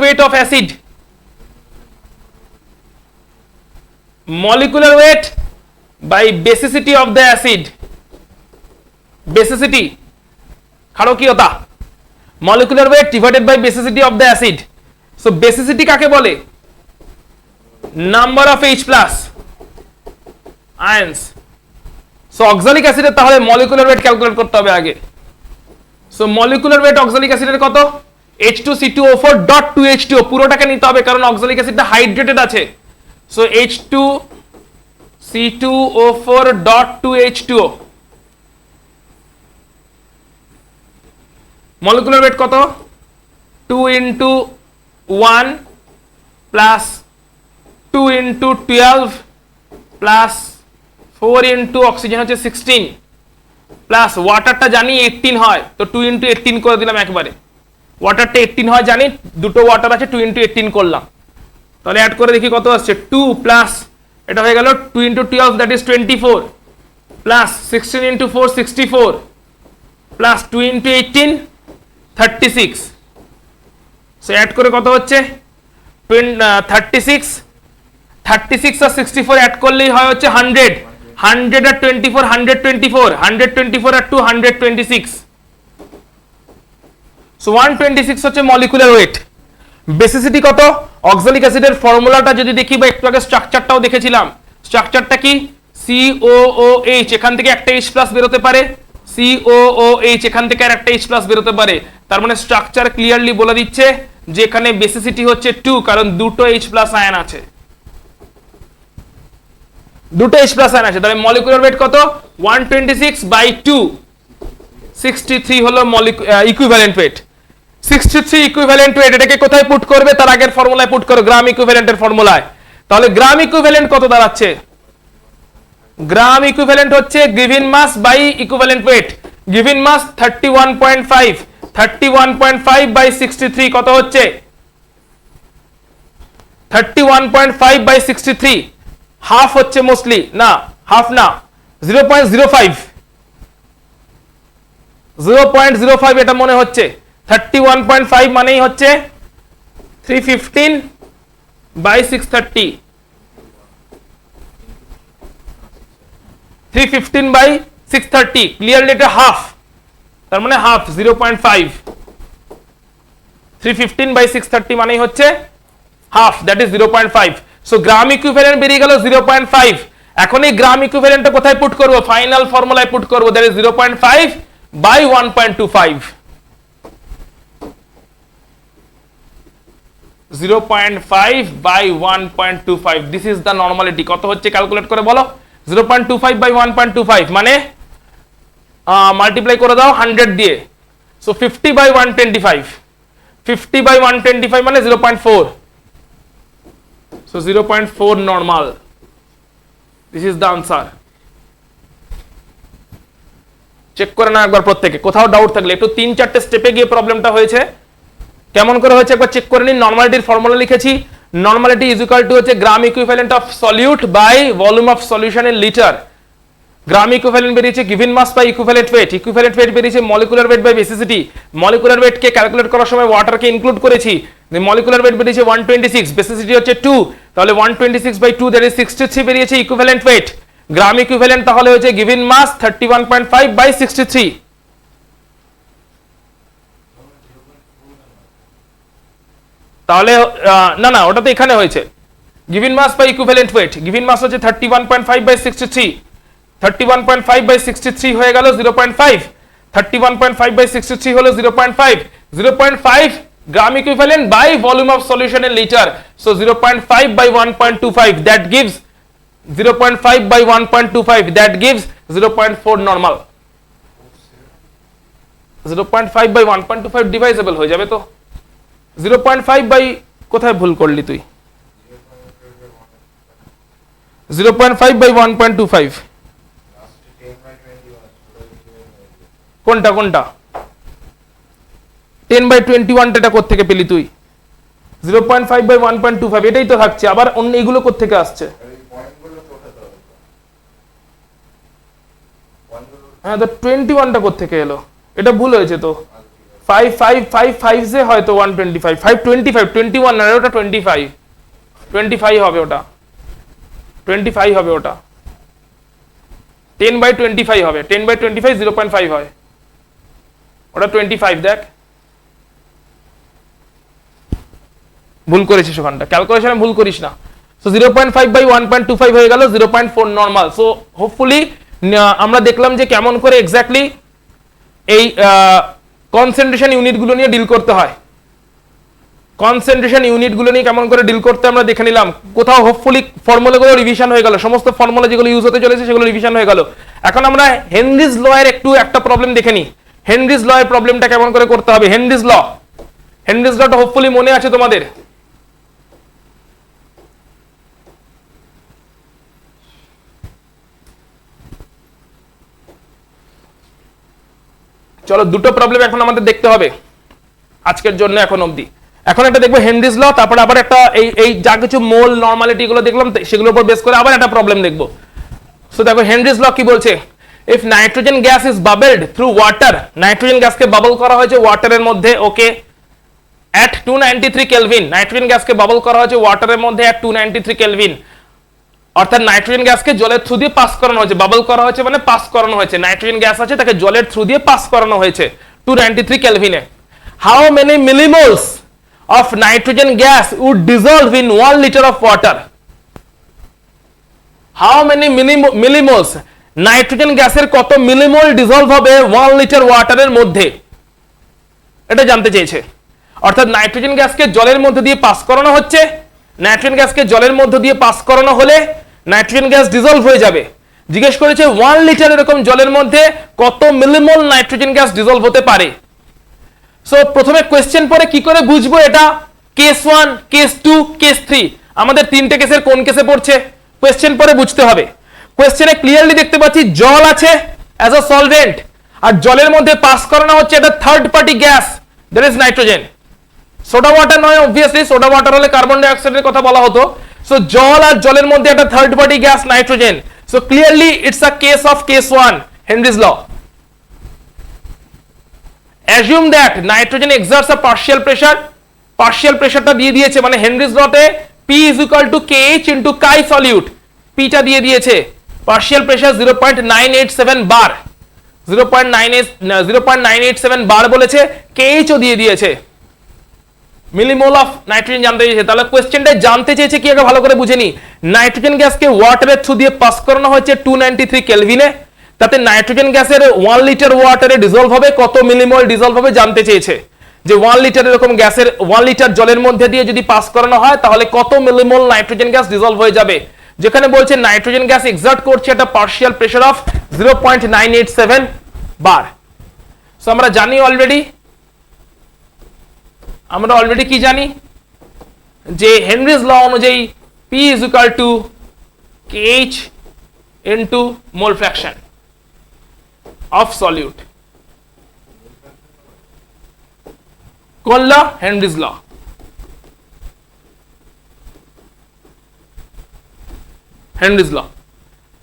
weight of acid, molecular weight by basicity of the acid, basicity ক্ষারকীয়তা, molecular weight divided by basicity of the acid. So basicity কাকে বলে? number of H plus ions. So oxalic acid এর তাহলে molecular weight ক্যালকুলেট করতে হবে আগে। So molecular weight oxalic acid এর কত? H2C2O4.2H2O, পুরোটাকে নিতে হবে কারণ oxalic acidটা হাইড্রেটেড আছে। So H2C2O4.2H2O, molecular weight কত? 2 into 1 plus 2 into 12 plus 4 into oxygen হচ্ছে 16 প্লাস ওয়াটারটা জানি 18 হয়, তো 2 into 18 করে দিলাম একবারে। ওয়াটারটা 18 হয় জানি, দুটো ওয়াটার আছে, 2 into 18 করলাম। তাহলে অ্যাড করে দেখি কত আসছে। 2 প্লাস এটা হয়ে গেল 2 into 12 that is 24 plus 16 into 4 64 plus 2 into 18 36। So add করে কত হচ্ছে 36 আর 64 অ্যাড করলেই হয় হচ্ছে 100 আর 24 124 আর 2 126। সো 126 হচ্ছে মলিকুলার ওয়েট। বেসিসিটি কত? অক্সালিক অ্যাসিডের ফর্মুলাটা যদি দেখি বা একটু আগে স্ট্রাকচারটাও দেখেছিলাম, স্ট্রাকচারটা কি? COOH, এখান থেকে একটা H প্লাস বেরোতে পারে, COOH এখান থেকে আর একটা H প্লাস বেরোতে পারে। তার মানে স্ট্রাকচার ক্লিয়ারলি বলে দিচ্ছে যে এখানে বেসিসিটি হচ্ছে 2 কারণ দুটো H প্লাস আয়ন আছে, দুটো H প্লাস আয়ন আছে। তাহলে মলিকুলার ওয়েট কত? 126/2 63 হলো ইকুইভ্যালেন্ট ওয়েট। 63 ইকুইভ্যালেন্ট ওয়েট, এটাকে কোথায় পুট করবে? তার আগের ফর্মুলায় পুট করো, গ্রাম ইকুইভ্যালেন্টের ফর্মুলায়। তাহলে গ্রাম ইকুইভ্যালেন্ট কত দাঁড়াচ্ছে? গ্রাম ইকুইভ্যালেন্ট হচ্ছে given mass by equivalent weight. Given mass 31.5, 31.5/63 কত হচ্ছে? 31.5/63 হাফ হচ্ছে মোস্টলি, না হাফ না 0.05, 0.05 এটা মনে হচ্ছে। 31.5 মানেই হচ্ছে 315/630, 315/630 ক্লিয়ারলি এটা হাফ, তার মানে হাফ 0.5, 315/630 মানেই হচ্ছে half, that is 0.5। So gram equivalent বেরিয়ে গেল 0.5। এখন এই গ্রাম ইকুইভ্যালেন্টটা কোথায় পুট করব? ফাইনাল ফর্মুলায় পুট করব, that is 0.5/1.25, 0.5/1.25, this is the normality. কত হচ্ছে ক্যালকুলেট করে বলো? 0.25/1.25 মানে মাল্টিপ্লাই করে দাও 100 দিয়ে, সো 50/125, 50/125 মানে 0.4, so 0.4 normal, this is the answer. Check করে না একবার প্রত্যেকে, কোথাও ডাউট থাকলে একটু 3-4টে স্টেপে গিয়ে প্রবলেমটা হয়েছে, কেমন করে হয়েছে একবার চেক করে নিন। নরমালিটির ফর্মুলা লিখেছি, নরমালিটি ইজ ইকুয়াল টু হচ্ছে gram equivalent of solute by volume of solution in litre. Gram equivalent বেরিয়েছে given mass by equivalent weight, equivalent weight বেরিয়েছে molecular weight by basicity. Molecular ওয়েটকে ক্যালকুলেট করার সময় ওয়াটারকে ইনক্লুড করেছি, মলিকুলার ওয়েট বেরিয়েছে 126, বেসিসিটি হচ্ছে 2, তাহলে 126/2 দ্যাট ইজ 63 বেরিয়েছে ইকুইভ্যালেন্ট ওয়েট। গ্রাম ইকুইভ্যালেন্ট তাহলে হচ্ছে গিভেন মাস 31.5/63। তাহলে না ওটা তো এখানে হয়েছে given mass by equivalent weight, given mass হচ্ছে 31.5/63, 31.5/63 হয়ে গেল 0.5, 31.5/63 হলো 0.5, 0.5 gram equivalent by volume of solution in litre, so 0.5/1.25 that gives 0.5/1.25 that gives 0.4 normal. 0.5/1.25 divisible হয়ে যাবে তো। 0.5 বাই কোথায় ভুল করলি তুই? 0.5/1.25 কোনটা 10/21 টা কোত্থেকে পেলি তুই? 0.5/1.25 এটাই তো থাকছে, আবার অন্য এগুলো কোত্থেকে আসছে? হ্যাঁ তো 21টা কোত্থেকে এলো? এটা ভুল হয়েছে তো, 5 से হয়তো 125 525 21 না ওটা 25 25 হবে ওটা 25 হবে ওটা 10/25 হবে 10/25 0.5 হয় ওটা 25 দেখ ভুল করেছিস ওখানটা ক্যালকুলেশনে ভুল করিস না সো 0.5/1.25 হয়ে গেল 0.4 নরমাল সো হোপফুলি আমরা দেখলাম যে কেমন করে এক্স্যাক্টলি এই কনসেন্ট্রেশন ইউনিটগুলো নিয়ে ডিল করতে হয় কনসেন্ট্রেশন ইউনিটগুলো নিয়ে কেমন করে ডিল করতে আমরা দেখে নিলাম কোথাও হোপফুলি ফর্মুলাগুলো রিভিশন হয়ে গেল সমস্ত ফর্মুলা যেগুলো ইউজ হতে চলেছে সেগুলো রিভিশন হয়ে গেল এখন আমরা হেনরিজ ল এর একটা প্রবলেম দেখে নিই হেনরিজ ল এর প্রবলেমটা কেমন করে করতে হবে হেনরিজ লটা হোপফুলি মনে আছে তোমাদের চলো দুটো প্রবলেম এখন আমাদের দেখতে হবে আজকের জন্য এখন অবধি এখন একটা দেখবো হেনরিজ ল তারপর আবার একটা এই যা কিছু মোল নরমালিটি গুলো দেখলাম সেগুলোর উপর বেস করে আবার একটা প্রবলেম দেখবো সো দেখো হেনরিজ ল কি বলছে if nitrogen gas is bubbled through water nitrogen গ্যাসকে বাবল করা হয়েছে ওয়াটারের মধ্যে ওকে at 293 কেলভিন নাইট্রোজেন গ্যাসকে বাবল করা হয়েছে ওয়াটারের মধ্যে at 293 কেলভিন অর্থাৎ নাইট্রোজেন গ্যাসকে জলের থ্রু দিয়ে পাস করানো হয়েছে বাবল করা হয়েছে মানে পাস করানো হয়েছে নাইট্রোজেন গ্যাস আছে তাকে জলের থ্রু দিয়ে পাস করানো হয়েছে 293 কেলভিনে how many millimoles of nitrogen gas would dissolve in 1 liter of water how many millimoles nitrogen গ্যাসের কত মিলিমোল ডিসলভ হবে 1 লিটার ওয়াটারের মধ্যে এটা জানতে চেয়েছে অর্থাৎ নাইট্রোজেন গ্যাসকে জলের মধ্যে দিয়ে পাস করানো হচ্ছে নাইট্রোজেন গ্যাসকে জলের মধ্যে দিয়ে পাস করানো হলে নাইট্রোজেন গ্যাস ডিসলভ হয়ে যাবে জিজ্ঞেস করেছে 1 লিটার এরকম জলের মধ্যে কত মিলিমোল নাইট্রোজেন গ্যাস ডিসলভ হতে পারে সো প্রথমে কোশ্চেন পরে কি করে বুঝবো এটা কেস 1 কেস 2 কেস 3 আমাদের তিনটে কেসের কোন কেসে পড়ছে কোশ্চেন পরে বুঝতে হবে কোশ্চেনে ক্লিয়ারলি দেখতে পাচ্ছি জল আছে অ্যাজ আ সলভেন্ট আর জলের মধ্যে পাস করানো হচ্ছে একটা third party gas that is nitrogen soda water নয় অবভিয়াসলি সোডা ওয়াটার হলে কার্বন ডাই অক্সাইডের কথা বলা হতো সো জল আর জলের মধ্যে একটা third party gas nitrogen so clearly it's a case of case 1 Henry's law assume that nitrogen exerts a partial pressure দিয়ে দিয়েছে মানে Henry's লতে P is equal to KH into chi solute P টা দিয়ে দিয়েছে partial pressure 0.987 bar 0.987 বার বলেছে KH ও দিয়ে দিয়েছে মিলিমোল অফ নাইট্রোজেন জানতে চেয়েছে তাহলে কোশ্চেনটা জানতে চেয়েছে কি আগে ভালো করে বুঝে নি নাইট্রোজেন গ্যাসকে ওয়াটারের থ্রু দিয়ে পাস করানো হয়েছে 293 কেলভিনে তাতে নাইট্রোজেন গ্যাসের 1 লিটার ওয়াটারে ডিসলভ হবে কত মিলিমোল ডিসলভ হবে জানতে চেয়েছে যে 1 লিটার এরকম গ্যাসের 1 লিটার জলের মধ্যে দিয়ে যদি পাস করানো হয় তাহলে কত মিলিমোল নাইট্রোজেন গ্যাস ডিসলভ হয়ে যাবে যেখানে বলছে নাইট্রোজেন গ্যাস এক্সার্ট করছে একটা partial pressure of 0.987 bar so আমরা জানি অলরেডি কি জানি যে হেনরিজ ল অনুযায়ী P is equal to KH into mole fraction of solute কোন ল হেনরিজ ল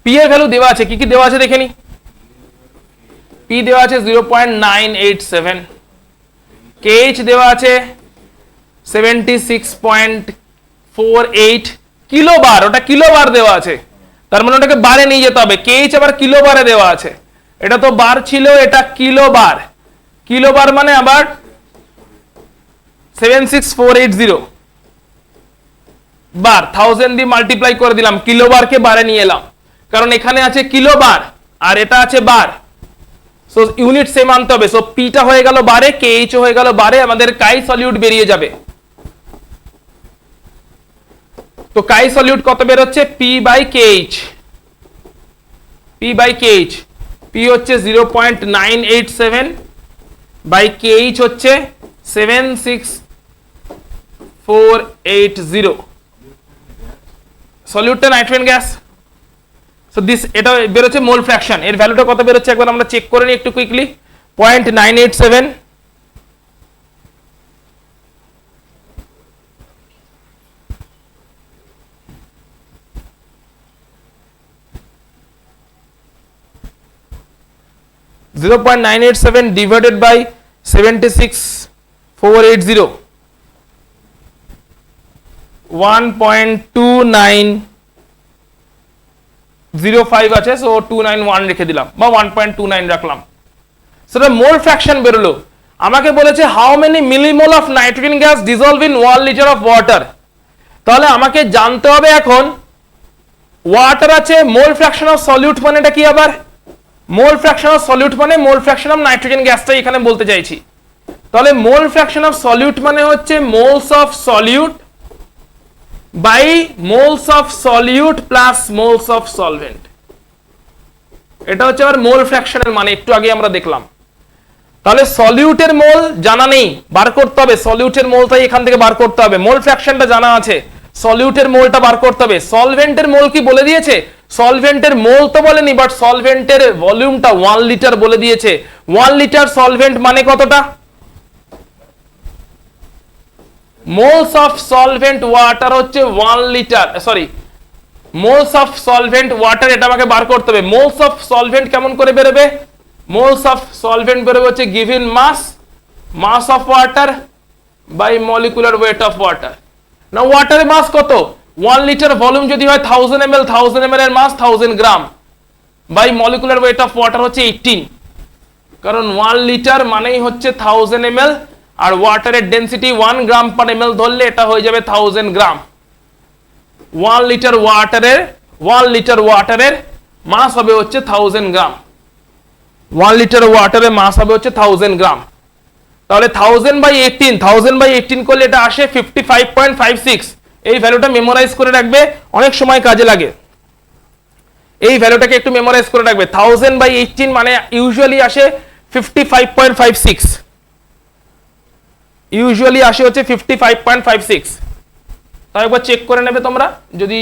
P এর ভ্যালু দেওয়া আছে কি কি দেওয়া আছে দেখে নি P দেওয়া আছে 0.987 KH দেওয়া আছে 76.48 কিলোবার ওটা কিলোবার দেওয়া আছে তার মানে ওটাকে বারে নিয়ে যেতে হবে KH আবার কিলোবারে দেওয়া আছে এটা তো বার ছিল এটা কিলোবার মানে আবার 76480 বার 1000 দিয়ে মাল্টিপ্লাই করে দিলাম কিলোবারকে বারে নিয়ে এলাম কারণ এখানে আছে কিলোবার আর এটা আছে বার সো ইউনিট সেম আনতে হবে সো P টা হয়ে গেল বারে KH হয়ে গেল বারে আমাদের কাই সলিউট বেরিয়ে যাবে তো কাই সলিউট কত বের হচ্ছে P/KH P হচ্ছে 0.987 বাই KH হচ্ছে 76480 সলিউটটা নাইট্রোজেন গ্যাস সো দিস এটা বের হচ্ছে মোল ফ্র্যাকশন এর ভ্যালুটা কত বের হচ্ছে একবার আমরা চেক করে নিই একটু কুইকলি 0.987 0.987 divided by 76480 1.2905 আছে, সো 291 রেখে দিলাম বা 1.29 রাখলাম। সেটা মোল ফ্র্যাকশন বেরোলো। আমাকে বলেছে how many millimole of nitrogen gas dissolve in 1 litre of water. তাহলে আমাকে জানতে হবে এখন ওয়াটার আছে, মোল ফ্র্যাকশন অফ সলিউট মানেটা কি? আবার মোল ফ্র্যাকশন অফ সলিউট মানে মোল ফ্র্যাকশন অফ নাইট্রোজেন গ্যাসটাই এখানে বলতে চাইছি। তাহলে মোল ফ্র্যাকশন অফ সলিউট মানে হচ্ছে moles of solute by moles of solute plus moles of solvent. এটা হচ্ছে আবার মোল ফ্র্যাকশনের মানে, একটু আগে আমরা দেখলাম। তাহলে সলিউটের মোল জানা নেই, বার করতে হবে। সলিউটের মোলটাই এখান থেকে বার করতে হবে। মোল ফ্র্যাকশনটা জানা আছে, সলিউটের মোলটা বার করতে হবে। সলভেন্টের মোল কি বলে দিয়েছে? সলভেন্টের মোল তো বলেনি, বাট সলভেন্টের ভলিউমটা 1 লিটার বলে দিয়েছে। 1 লিটার সলভেন্ট মানে কতটা? মোলস অফ সলভেন্ট ওয়াটার হচ্ছে 1 litre, sorry moles of solvent water, এটা আমাকে বার করতে হবে। মোলস অফ সলভেন্ট কেমন করে বেরোবে? মোলস অফ সলভেন্ট বেরোবে হচ্ছে given mass of water by molecular weight of water. না ওয়াটারের মাস কত? 1 লিটার ভলিউম যদি হয় 1000 ml, 1000 ml এর mass 1000 gram by molecular weight of water হচ্ছে 18, কারণ 1 লিটার মানেই হচ্ছে 1000 ml, আর ওয়াটারের ডেনসিটি 1 গ্রাম পার ml ধরলে এটা হয়ে যাবে 1000 গ্রাম। 1 লিটার ওয়াটারের মাস হবে হচ্ছে 1000 গ্রাম। 1 লিটার ওয়াটারের মাস হবে হচ্ছে 1000 গ্রাম। তাহলে 1000/18 করলে এটা আসে 55.56। এই ভ্যালুটা মেমোরাইজ করে রাখবে, অনেক সময় কাজে লাগে। এই ভ্যালুটাকে একটু মেমোরাইজ করে রাখবে। 1000/18 মানে ইউজুয়ালি আসে 55.56, ইউজুয়ালি আসে হচ্ছে 55.56। তাই একবার চেক করে নেবে তোমরা, যদি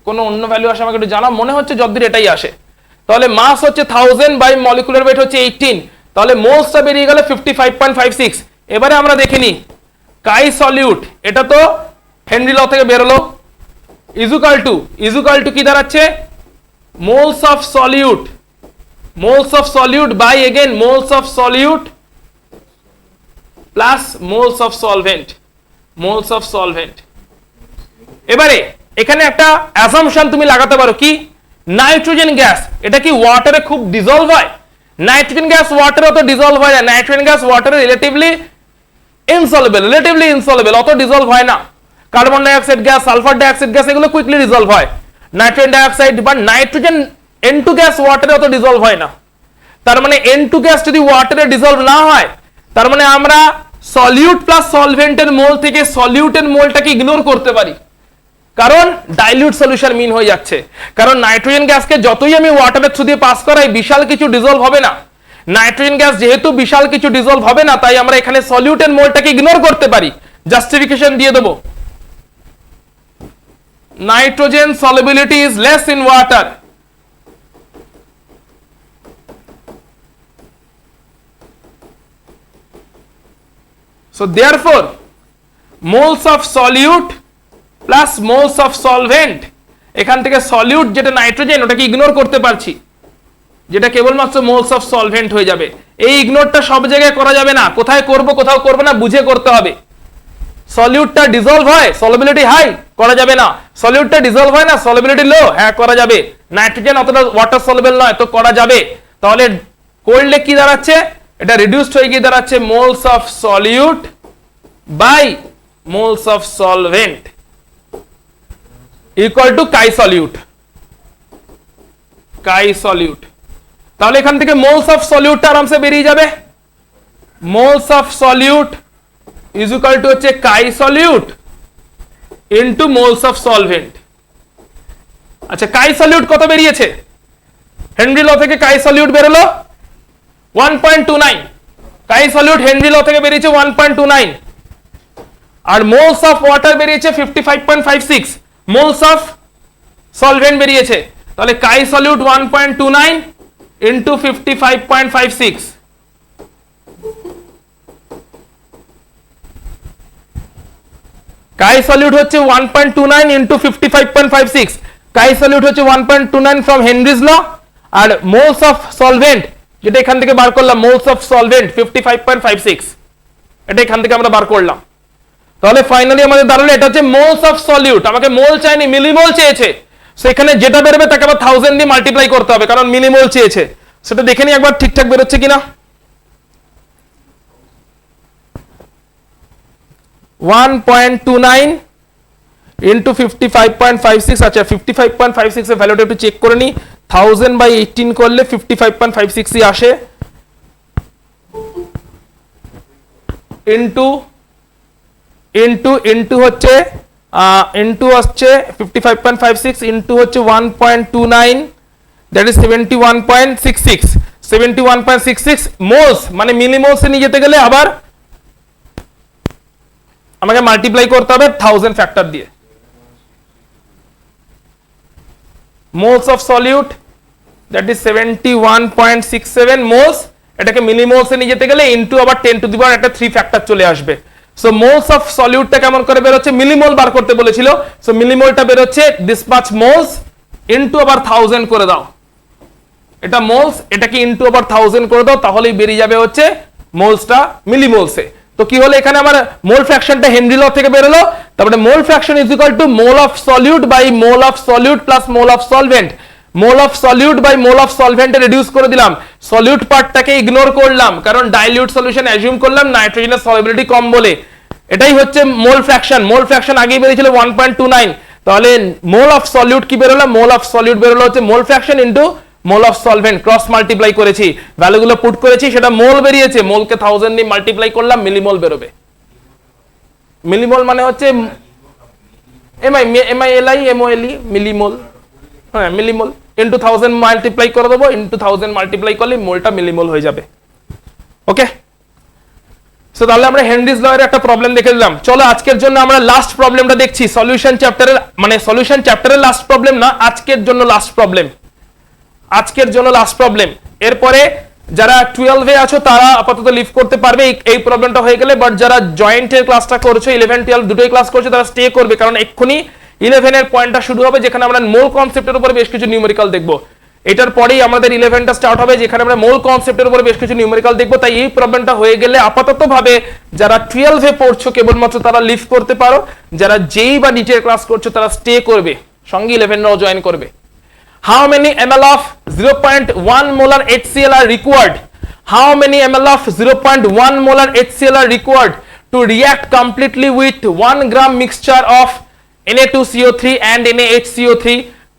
কোনো অন্য ভ্যালু আসে আমাকে একটু জানাও। মনে হচ্ছে যতদূর এটাই আসে। তাহলে মাস হচ্ছে 1000 বাই মলিকুলার ওয়েট হচ্ছে 18, তাহলে মোলসটা বেরিয়ে গেল 55.56। এবারে আমরা দেখে নিই কাই সলিউট, এটা তো হেনরি ল থেকে বেরোলো, ইজুকাল টু কি দাঁড়াচ্ছে? Moles of solute by again moles of solute plus moles of solvent. এবারে এখানে একটা অ্যাসাম্পশন তুমি লাগাতে পারো, কি? নাইট্রোজেন গ্যাস এটা কি ওয়াটারে খুব ডিসলভ হয়? নাইট্রোজেন গ্যাস ওয়াটারে অত ডিসলভ হয় না। নাইট্রোজেন গ্যাস ওয়াটারে রিলেটিভলি ইনসলুবেল, অত ডিসলভ হয় না। Carbon dioxide gas, sulphur dioxide gas এগুলো কুইকলি ডিসলভ হয়। নাইট্রোজেন ডাইঅক্সাইড বা নাইট্রোজেন N2 গ্যাস ওয়াটারে অত ডিসলভ হয় না। তার মানে N2 গ্যাস যদি ওয়াটারে ডিসলভ না হয়, তার মানে আমরা সলিউট প্লাস সলভেন্টের মোল থেকে সলিউটের মোলটাকে ইগনোর করতে পারি, কারণ ডাইলিউট সলিউশন মিন হয়ে যাচ্ছে। কারণ নাইট্রোজেন গ্যাসকে যতই আমি ওয়াটারের থ্রু দিয়ে পাস করাই বিশাল কিছু ডিসলভ হবে না। নাইট্রোজেন গ্যাস যেহেতু বিশাল কিছু ডিসলভ হবে না, তাই আমরা এখানে সলিউটের মোলটাকে ইগনোর করতে পারি। জাস্টিফিকেশন দিয়ে দেবো, nitrogen solubility is less in water, so therefore moles of solute plus moles of solvent, এখান থেকে সলিউট যেটা নাইট্রোজেন ওটাকে ইগনোর করতে পারছি, যেটা কেবলমাত্র মোলস অফ সলভেন্ট হয়ে যাবে। এই ইগনোরটা সব জায়গায় করা যাবে না, কোথায় করব কোথাও করব না, বুঝে করতে হবে। সলিউটটা ডিসলভ হয়, সলিবিলিটি হাই, করা যাবে না। সলিউটটা ডিসলভ হয় না, সলিবিলিটি লো, হ্যাঁ করা যাবে। নাইট্রোজেন অতটা ওয়াটার সলিবল নয়, তো করা যাবে। তাহলে করলে কি দাঁড়াচ্ছে? এটা রিডিউসড হয়ে গিয়ে দাঁড়াচ্ছে moles of solute by moles of solvent equal to chi solute. তাহলে এখান থেকে মোলস অফ সলিউটটা আরামসে বেরিয়ে যাবে। Moles of solute is equal to হচ্ছে chi solute into moles of solvent. আচ্ছা, কাই সলিউট কত বেরিয়েছে? হেনরি ল থেকে কাই সলিউট বেরোলো 1.29, কাই সলিউট হেনরি ল থেকে বেরিয়েছে 1.29, আর মোলস অফ ওয়াটার বেরিয়েছে 55.56, মোলস অফ সলভেন্ট বেরিয়েছে। তাহলে chi solute 1.29 into 55.56, chi solute হচ্ছে 1.29 ইনটু 55.56, কাই সলিউট হচ্ছে 1.29 ফ্রম হেনরিজ ল, আর মোলস অফ সলভেন্ট যেটা এখান থেকে বার করলাম মোলস অফ সলভেন্ট 55.56, এটা এখান থেকে আমরা বার করলাম। তাহলে ফাইনালি আমাদের দাঁড়ালো এটা হচ্ছে মোলস অফ সলিউট, আমাকে মোল চাইনি মিলিমোল চেয়েছে, সো এখানে যেটা বেরোবে তাকে আবার 1000 দিয়ে মাল্টিপ্লাই করতে হবে কারণ মিলিমোল চেয়েছে। সেটা দেখে নিই একবার ঠিকঠাক বেরোচ্ছে কিনা। 1.29 ইন্টু 55.56, আচ্ছা 55.56 এর ভ্যালুটা একটু চেক করে নিই, 1000/18 করলে 55.56 আসে, ইন্টু হচ্ছে 55.56 ইন্টু হচ্ছে 1.29, দ্যাট ইজ 71.66 মোলস, মানে মিলিমোলসে নিয়ে যেতে গেলে আবার আমাকে মাল্টিপ্লাই করতে হবে 1000 ফ্যাক্টর দিয়ে। Moles of solute that is 71.67 moles, এটাকে মিলিমোলসে নিয়ে যেতে গেলে ইনটু আবার 10 টু দি পাওয়ার একটা 3 ফ্যাক্টর চলে আসবে। সো মোলস অফ সলিউটটা কেমন করে বের হচ্ছে, মিলিমোল বার করতে বলেছিল, সো মিলিমোলটা বের হচ্ছে দিস মাচ মোলস ইনটু আবার 1000 করে দাও, এটা মোলস, এটাকে ইনটু আবার 1000 করে দাও, তাহলেই বেরিয়ে যাবে হচ্ছে মোলসটা মিলিমোলসে। তো কি হলো এখানে আমার মোল ফ্র্যাকশনটা হেনরি ল থেকে বের হলো, তারপরে mole fraction is equal to mole of solute by mole of solute plus mole of solvent, mole of solute by mole of সলভেন্টে রিডিউস করে দিলাম, সলিউট পার্টটাকে ইগনোর করলাম কারণ ডাইলিউট সলিউশন অ্যাজিউম করলাম নাইট্রোজেনের সলিবিলিটি কম বলে, এটাই হচ্ছে মোল ফ্র্যাকশন। মোল ফ্র্যাকশন আগেই বেরিয়েছিল 1.29, তাহলে মোল অফ সলিউট কি বেরোলো, মোল অফ সলিউট বেরোলো হচ্ছে মোল fraction into mole of solvent, cross multiply করেছি, ভ্যালুগুলো পুট করেছি, সেটা মোল বেরিয়েছে, মোলকে 1000 দিয়ে মাল্টিপ্লাই করলাম, মিলিমোল বেরোবে। মিলিমোল মানে হচ্ছে MILI মিলিমোল, হ্যাঁ মিলিমোল ইনটু 1000 মাল্টিপ্লাই করে দেবো, ইনটু 1000 মাল্টিপ্লাই করলে মোলটা মিলিমোল হয়ে যাবে। ওকে, সো তাহলে আমরা হেনরিজ ল এর একটা প্রবলেম দেখে দিলাম। চলো আজকের জন্য আমরা লাস্ট প্রবলেমটা দেখছি, সলিউশন চ্যাপ্টারের, মানে সলিউশন চ্যাপ্টারের লাস্ট প্রবলেম না, আজকের জন্য লাস্ট প্রবলেম, আজকের জন্য লাস্ট প্রবলেম। এরপরে যারা 12 এ আছো তারা আপাতত লিভ করতে পারবে এই প্রবলেমটা হয়ে গেলে, বাট যারা জয়েন্টের ক্লাসটা করছো 11 12 দুটোই ক্লাস করছো তারা স্টে করবে, কারণ এক্ষুনি 11 এর পয়েন্টটা শুরু হবে যেখানে আমরা মোল কনসেপ্টের উপরে বেশ কিছু নিউমেরিক্যাল দেখবো। এটার পরেই আমাদের 11টা স্টার্ট হবে যেখানে আমরা মোল কনসেপ্টের উপরে বেশ কিছু নিউমেরিক্যাল দেখবো। তাই এই প্রবলেমটা হয়ে গেলে আপাতত ভাবে যারা 12 এ পড়ছো কেবলমাত্র তারা লিভ করতে পারো, যারা যেই বা নিচের ক্লাস করছো তারা স্টে করবে, সঙ্গে 11রাও জয়েন করবে। How many ml of 0.1 molar HCl are required? How many ml of 0.1 molar HCl are required to react completely with 1 gram mixture of Na2CO3 and NaHCO3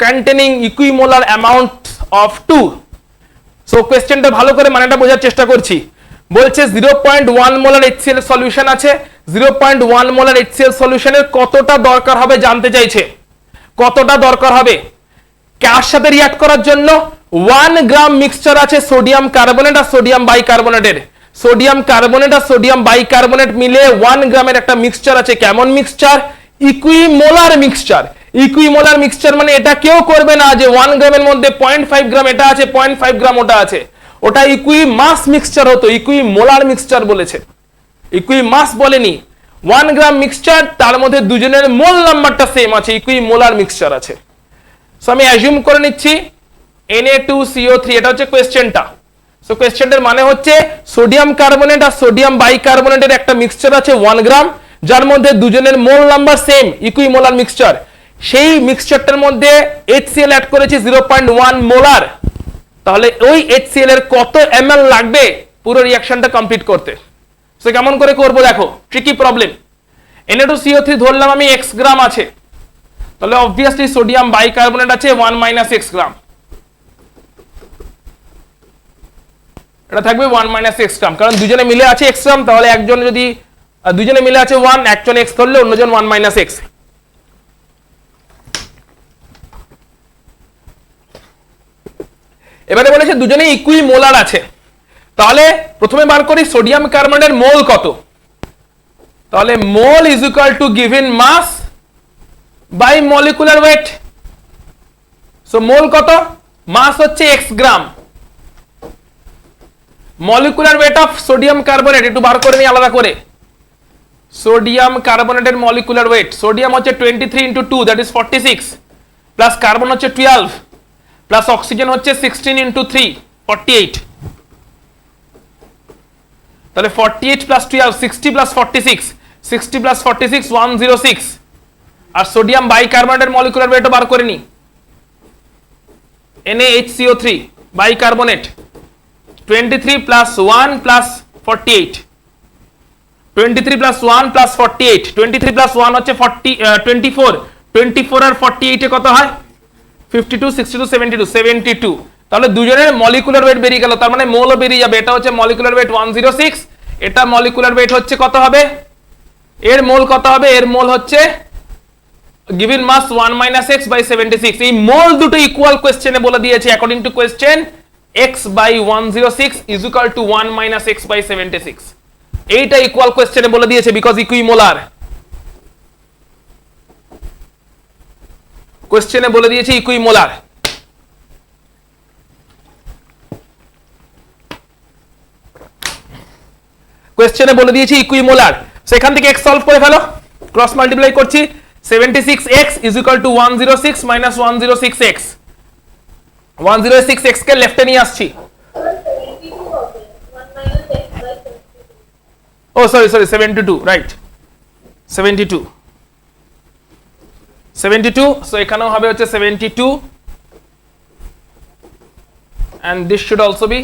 containing equimolar amount of 2? So কোশ্চেনটা ভালো করে মানেটা বোঝার চেষ্টা করছি। বলছে 0.1 মোলার HCl সলিউশন আছে, 0.1 মোলার HCl সলিউশনের কতটা দরকার হবে জানতে চাইছে, কতটা দরকার হবে কার সাথে রিঅ্যাক্ট করার জন্য। 1 গ্রাম মিক্সচার আছে সোডিয়াম কার্বনেট আর সোডিয়াম বাইকার্বনেটের, সোডিয়াম কার্বনেট আর সোডিয়াম বাইকার্বনেট মিলে 1 গ্রামের একটা মিক্সচার আছে। কেমন মিক্সচার? ইকুইমোলার মিক্সচার। ইকুইমোলার মিক্সচার মানে এটা কেউ করবে না যে 1 গ্রামের মধ্যে 0.5 গ্রাম এটা আছে 0.5 গ্রাম ওটা আছে, ওটা ইকুইমাস মিক্সচার হতো, ইকুইমোলার মিক্সচার বলেছে, ইকুইমাস বলেনি। 1 গ্রাম মিক্সচার তার মধ্যে দুজনের মোল নাম্বারটা সেম আছে, ইকুইমোলার মিক্সচার আছে। সো আমি অ্যাজিউম করে নিচ্ছি Na2CO3, এটা হচ্ছে কোয়েশ্চেনটা। সো কোয়েশ্চেনটার মানে হচ্ছে সোডিয়াম কার্বনেট আর সোডিয়াম বাইকার্বনেটের একটা মিক্সচার আছে 1 গ্রাম, যার মধ্যে দুজনের মোল নাম্বার সেম, ইকুইমোলার মিক্সচার। সেই মিক্সচারটার মধ্যে HCl অ্যাড করেছি 0.1 মোলার, তাহলে ওই HCl এর কত ml লাগবে পুরো রিঅ্যাকশনটা কমপ্লিট করতে। সো কেমন করে করব দেখো, ট্রিকি প্রবলেম। Na2CO3 ধরলাম আমি x গ্রাম আছে, তাহলে অবভিয়াসলি সোডিয়াম বাইকার্বনেট আছে 1 - x গ্রাম, এটা থাকবে 1 - x গ্রাম, কারণ দুজনে মিলে আছে x গ্রাম, তাহলে একজন যদি দুজনে মিলে আছে 1, একজন x ধরলে অন্যজন 1 - x। এবারে বলেছে দুজনেই ইকুইমোলার আছে, তাহলে প্রথমে বার করি সোডিয়াম কার্বনেটের মোল কত, তাহলে mole is equal to given mass by molecular weight. So mole কত, মাস হচ্ছে x gram, molecular weight of sodium carbonate একটু বার করে নিই আলাদা করে। সোডিয়াম কার্বনেটের মলিকুলার ওয়েট, সোডিয়াম হচ্ছে 23 × 2 দ্যাট ইজ 46, প্লাস কার্বন হচ্ছে 12, প্লাস অক্সিজেন হচ্ছে 16 × 3 48, তাহলে 48 প্লাস 12 60 প্লাস 46 60 প্লাস 46 106 আর সোডিয়াম বাইকার্বনেটের মলিকুলার ওয়েটও বার করে নি NaHCO3 bicarbonate 23 plus 1 plus 48 23 plus 1 plus 48 23 plus 1 হচ্ছে 24 24 আর 48 এ কত হয় 52 62 72 72 তাহলে দুজনের মলিকুলার ওয়েট বেরিয়ে গেল তার মানে মোলও বেরিয়ে যাবে এটা হচ্ছে মলিকুলার ওয়েট 106 এটা মলিকুলার ওয়েট হচ্ছে কত হবে এর মোল কত হবে এর মোল হচ্ছে given mass 1 - x by 76 এই মোল দুটো ইকুয়াল কোশ্চেনে বলে দিয়েছে according to question x by 106 is equal to 1 - x by 76 এইটা ইকুয়াল কোশ্চেনে বলে দিয়েছে বিকজ ইকুইমোলার কোশ্চেনে বলে দিয়েছে ইকুইমোলার কোশ্চেনে বলে দিয়েছে ইকুইমোলার সেখান থেকে x সলভ করে ফেলো ক্রস মাল্টিপ্লাই করছি 76x is equal to 106 minus 106x 106x কে লেফটে নিয়ে আসছি oh sorry 72 right 72 so এখানেও হবে হচ্ছে 72 and this should also be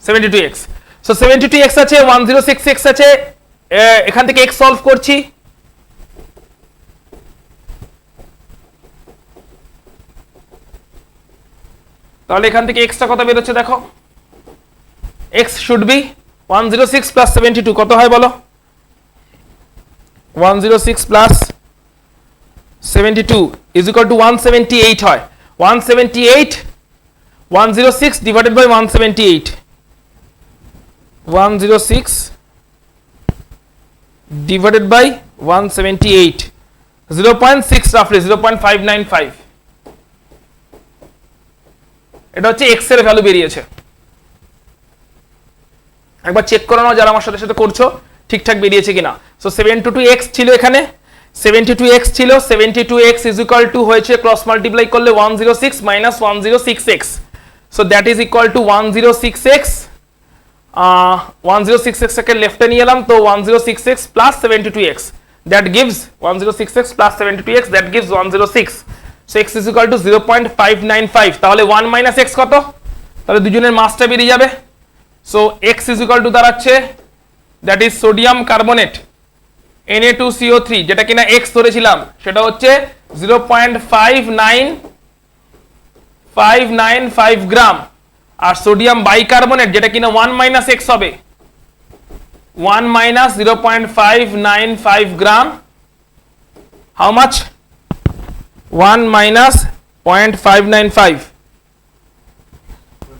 72x so 72x আছে 106x আছে এখান থেকে x সলভ করছি তাহলে এখান থেকে x টা কত বের হচ্ছে দেখো x should be 106 plus 72 কত হয় বলো 106 plus 72 is equal to 178 হয় 178 106 divided by 178 106 divided by 178 0.6 roughly 0.595 এটা হচ্ছে x এর ভ্যালু বেরিয়েছে একবার চেক করে নাও যারা আমার সাথে সাথে করছো ঠিকঠাক বেরিয়েছে কিনা সো 72x ছিল এখানে 72x ছিল 72x is equal to হয়েছে ক্রস মাল্টিপ্লাই করলে 106 minus 106x so that is equal to 106x 106x কে লেফটে নিয়ে এলাম তো 106x plus 72x that gives 106x plus 72x that gives 106 so x is equal to 0.595 তাহলে 1 minus x কত তাহলে দুজনের মাসটা বেরিয়ে যাবে so x is equal to দাঁড়াচ্ছে that is sodium carbonate Na2CO3 যেটা কিনা x ধরেছিলাম সেটা হচ্ছে 0.595 গ্রাম আর সোডিয়াম বাইকার্বনেট যেটা কিনা 1 minus x হবে 1 minus 0.595 gram how much 1 minus 0.595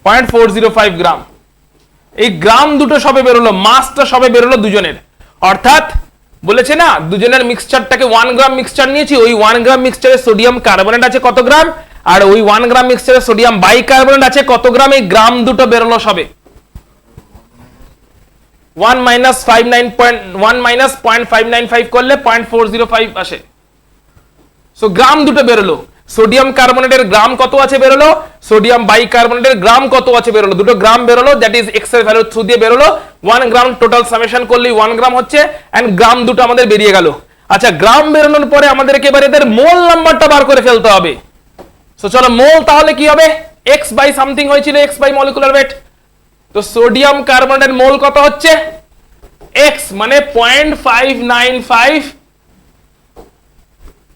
0.405 গ্রাম এই গ্রাম দুটো সবে বেরোলো মাসটা সবে বেরোলো দুজনের অর্থাৎ বলেছে না দুজনের মিক্সচারটাকে 1 গ্রাম মিক্সচার নিয়েছি ওই 1 গ্রাম মিক্সচারে সোডিয়াম কার্বনেট আছে কত গ্রাম আর ওই 1 গ্রাম মিক্সচারে সোডিয়াম বাইকার্বনেট আছে কত গ্রাম এই গ্রাম দুটো বেরোলো সবে 1 minus 0.595 করলে 0.405 আসে সো গ্রাম দুটো বেরোলো সোডিয়াম কার্বনেটের গ্রাম কত আছে বেরোলো সোডিয়াম বাইকার্বনেটের গ্রাম কত আছে বেরোলো দুটো গ্রাম বেরোলো দ্যাট ইজ x এর ভ্যালু থ্রু দিয়ে বেরোলো 1 গ্রাম টোটাল সামেশন করলেই 1 গ্রাম হচ্ছে এন্ড গ্রাম দুটো আমাদের বেরিয়ে গেল আচ্ছা গ্রাম বেরোনোর পরে আমাদেরকে এবার এদের মোল নাম্বারটা বার করে ফেলতে হবে সো চলো মোল তাহলে কি হবে x বাই সামথিং হয়েছিল x বাই মলিকুলার ওয়েট তো সোডিয়াম কার্বনেটের মোল কত হচ্ছে x মানে 0.595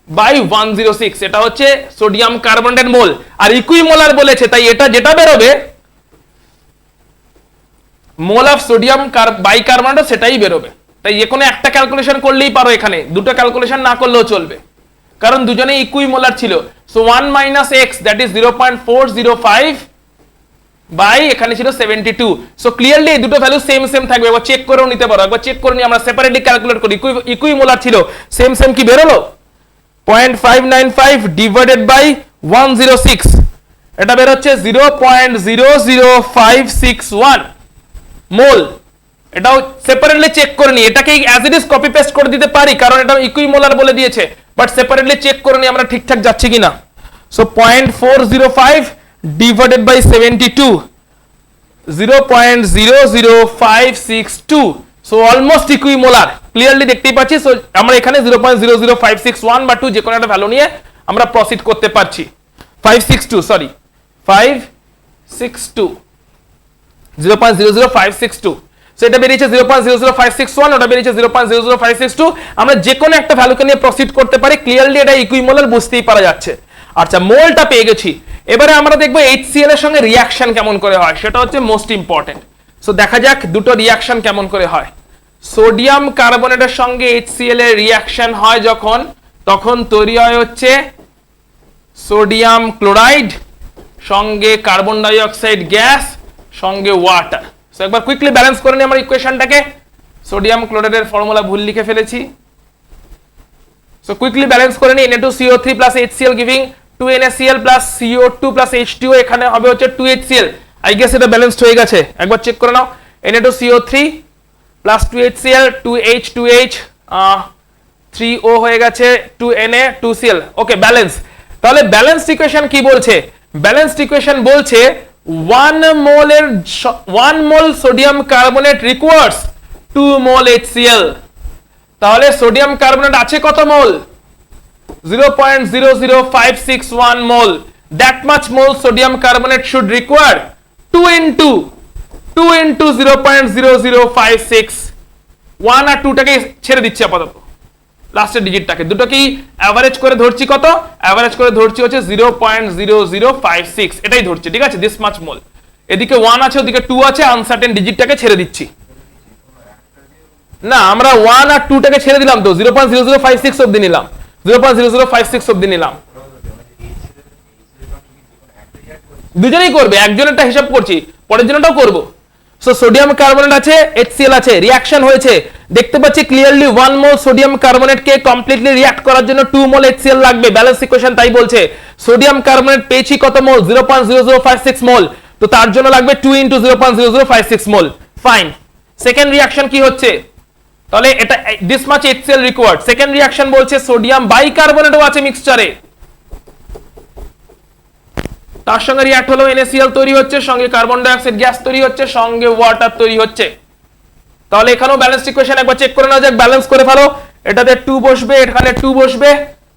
বাই 106 এটা হচ্ছে সোডিয়াম কার্বনেটের মোল আর ইকুইমোলার বলেছে তাই এটা যেটা বেরোবে মোল অফ সোডিয়াম বাইকার্বনেট সেটাই বেরোবে তাই যে কোনো একটা ক্যালকুলেশন করলেই পারো এখানে দুটো ক্যালকুলেশন না করলেও চলবে কারণ দুজনেই ইকুইমোলার ছিল so 1 minus x that is 0.405 by এখানে ছিল 72 সো ক্লিয়ারলি এই দুটো ভ্যালু সেম সেম থাকবে একবার চেক করেও নিতে পারো একবার চেক করে নি আমরা সেপারেটলি ক্যালকুলেট করি ইকুইমোলার ছিল সেম সেম কি বেরোলো 0.595 divided by 106 এটা বের হচ্ছে 0.00561 মোল এটাও সেপারেটলি চেক করে নি এটাকে as it is copy paste করে দিতে পারি কারণ এটা ইকুইমোলার বলে দিয়েছে বাট সেপারেটলি চেক করে নি আমরা ঠিকঠাক যাচ্ছে কিনা so 0.405 divided by 72 0.00562, so almost equimolar, clearly দেখতেই পাচ্ছি। সো আমরা এখানে 0.00561 বা 2 যে কোনো একটা ভ্যালু নিয়ে আমরা প্রসিড করতে পারছি। 562 সরি 562 0.00562, সো এটা বেরিয়েছে 0.00561, ওটা বেরিয়েছে 0.00562। আমরা যে কোনো একটা ভ্যালুকে নিয়ে প্রসিড করতে পারি, ক্লিয়ারলি এটা ইকুইমোলার বুঝতেই পারা যাচ্ছে। আচ্ছা, মোলটা পেয়ে গেছি, এবারে আমরা দেখবো HCl এর সঙ্গে রিঅ্যাকশন কেমন করে হয়, সেটা হচ্ছে মোস্ট ইম্পর্টেন্ট। সো দেখা যাক দুটো রিঅ্যাকশন কেমন করে হয়। সোডিয়াম কার্বনেটের সঙ্গে HCl এর রিঅ্যাকশন হয় যখন, তখন তৈরি হয় হচ্ছে সোডিয়াম ক্লোরাইড সঙ্গে কার্বন ডাই অক্সাইড গ্যাস সঙ্গে ওয়াটার। সো একবার কুইকলি ব্যালেন্স করে নিই আমরা ইকুয়েশনটাকে। সোডিয়াম ক্লোরাইডের ফর্মুলা ভুল লিখে ফেলেছি, সো কুইকলি ব্যালেন্স করে নিই। Na2CO3 plus HCl giving 2NaCl plus CO2 plus H2O, এখানে হবে হচ্ছে 2HCl। আই গেস এটা ব্যালেন্সড হয়ে গেছে, একবার চেক করে নাও। Na2CO3 plus 2HCl 2H 2H 3O হয়ে গেছে 2Na 2Cl, ওকে ব্যালেন্স। তাহলে ব্যালেন্সড ইকুয়েশন কি বলছে? ব্যালেন্সড ইকুয়েশন বলছে 1 mole sodium carbonate requires 2 mole HCl। তাহলে সোডিয়াম কার্বনেট আছে কত মোল? 0.00561 mole. That much mole sodium carbonate should require 2 into 0.0056। 1 আর 2 টাকে ছেড়ে দিচ্ছি আপাতত, লাস্টের ডিজিটটাকে, দুটো কি অ্যাভারেজ করে ধরছি কত? অ্যাভারেজ করে ধরছি হচ্ছে 0.0056, এটাই ধরছি, ঠিক আছে? দিস মাচ মোল। এদিকে 1 আছে, ওদিকে 2 আছে, আনসার্টেন ডিজিটটাকে ছেড়ে দিচ্ছি। না, আমরা 1 আর 2 টাকে ছেড়ে দিলাম তো, 0.0056 অবধি নিলাম, 0.0056 অবধি নিলাম। দুজনেই করবে, একজনেরটা হিসাব করছি, পরের জন্যটাও করব। সো সোডিয়াম কার্বনেট আছে, HCl আছে, রিঅ্যাকশন হয়েছে, দেখতে পাচ্ছি ক্লিয়ারলি 1 মোল সোডিয়াম কার্বনেটকে কমপ্লিটলি রিঅ্যাক্ট করার জন্য 2 মোল HCl লাগবে। ব্যালেন্স ইকুয়েশন তাই বলছে। সোডিয়াম কার্বনেট পেয়েছি কত মোল? 0.0056 মোল, তো তার জন্য লাগবে 2 into 0.0056 মোল। ফাইন। সেকেন্ড রিঅ্যাকশন কি হচ্ছে? তাহলে এটা this much HCl required. Second reaction বলছে সোডিয়াম বাইকার্বনেটও আছে মিক্সচারে, তার সঙ্গে রিঅ্যাক্ট হলো NaCl তৈরি হচ্ছে, সঙ্গে কার্বন ডাই অক্সাইড গ্যাস তৈরি হচ্ছে, সঙ্গে ওয়াটার তৈরি হচ্ছে। তাহলে এখানেও ব্যালেন্স ইকুয়েশন একবার চেক করে নাও যাক, ব্যালেন্স করে ফেলো। এটাতে 2 বসবে, এখানে 2 বসবে,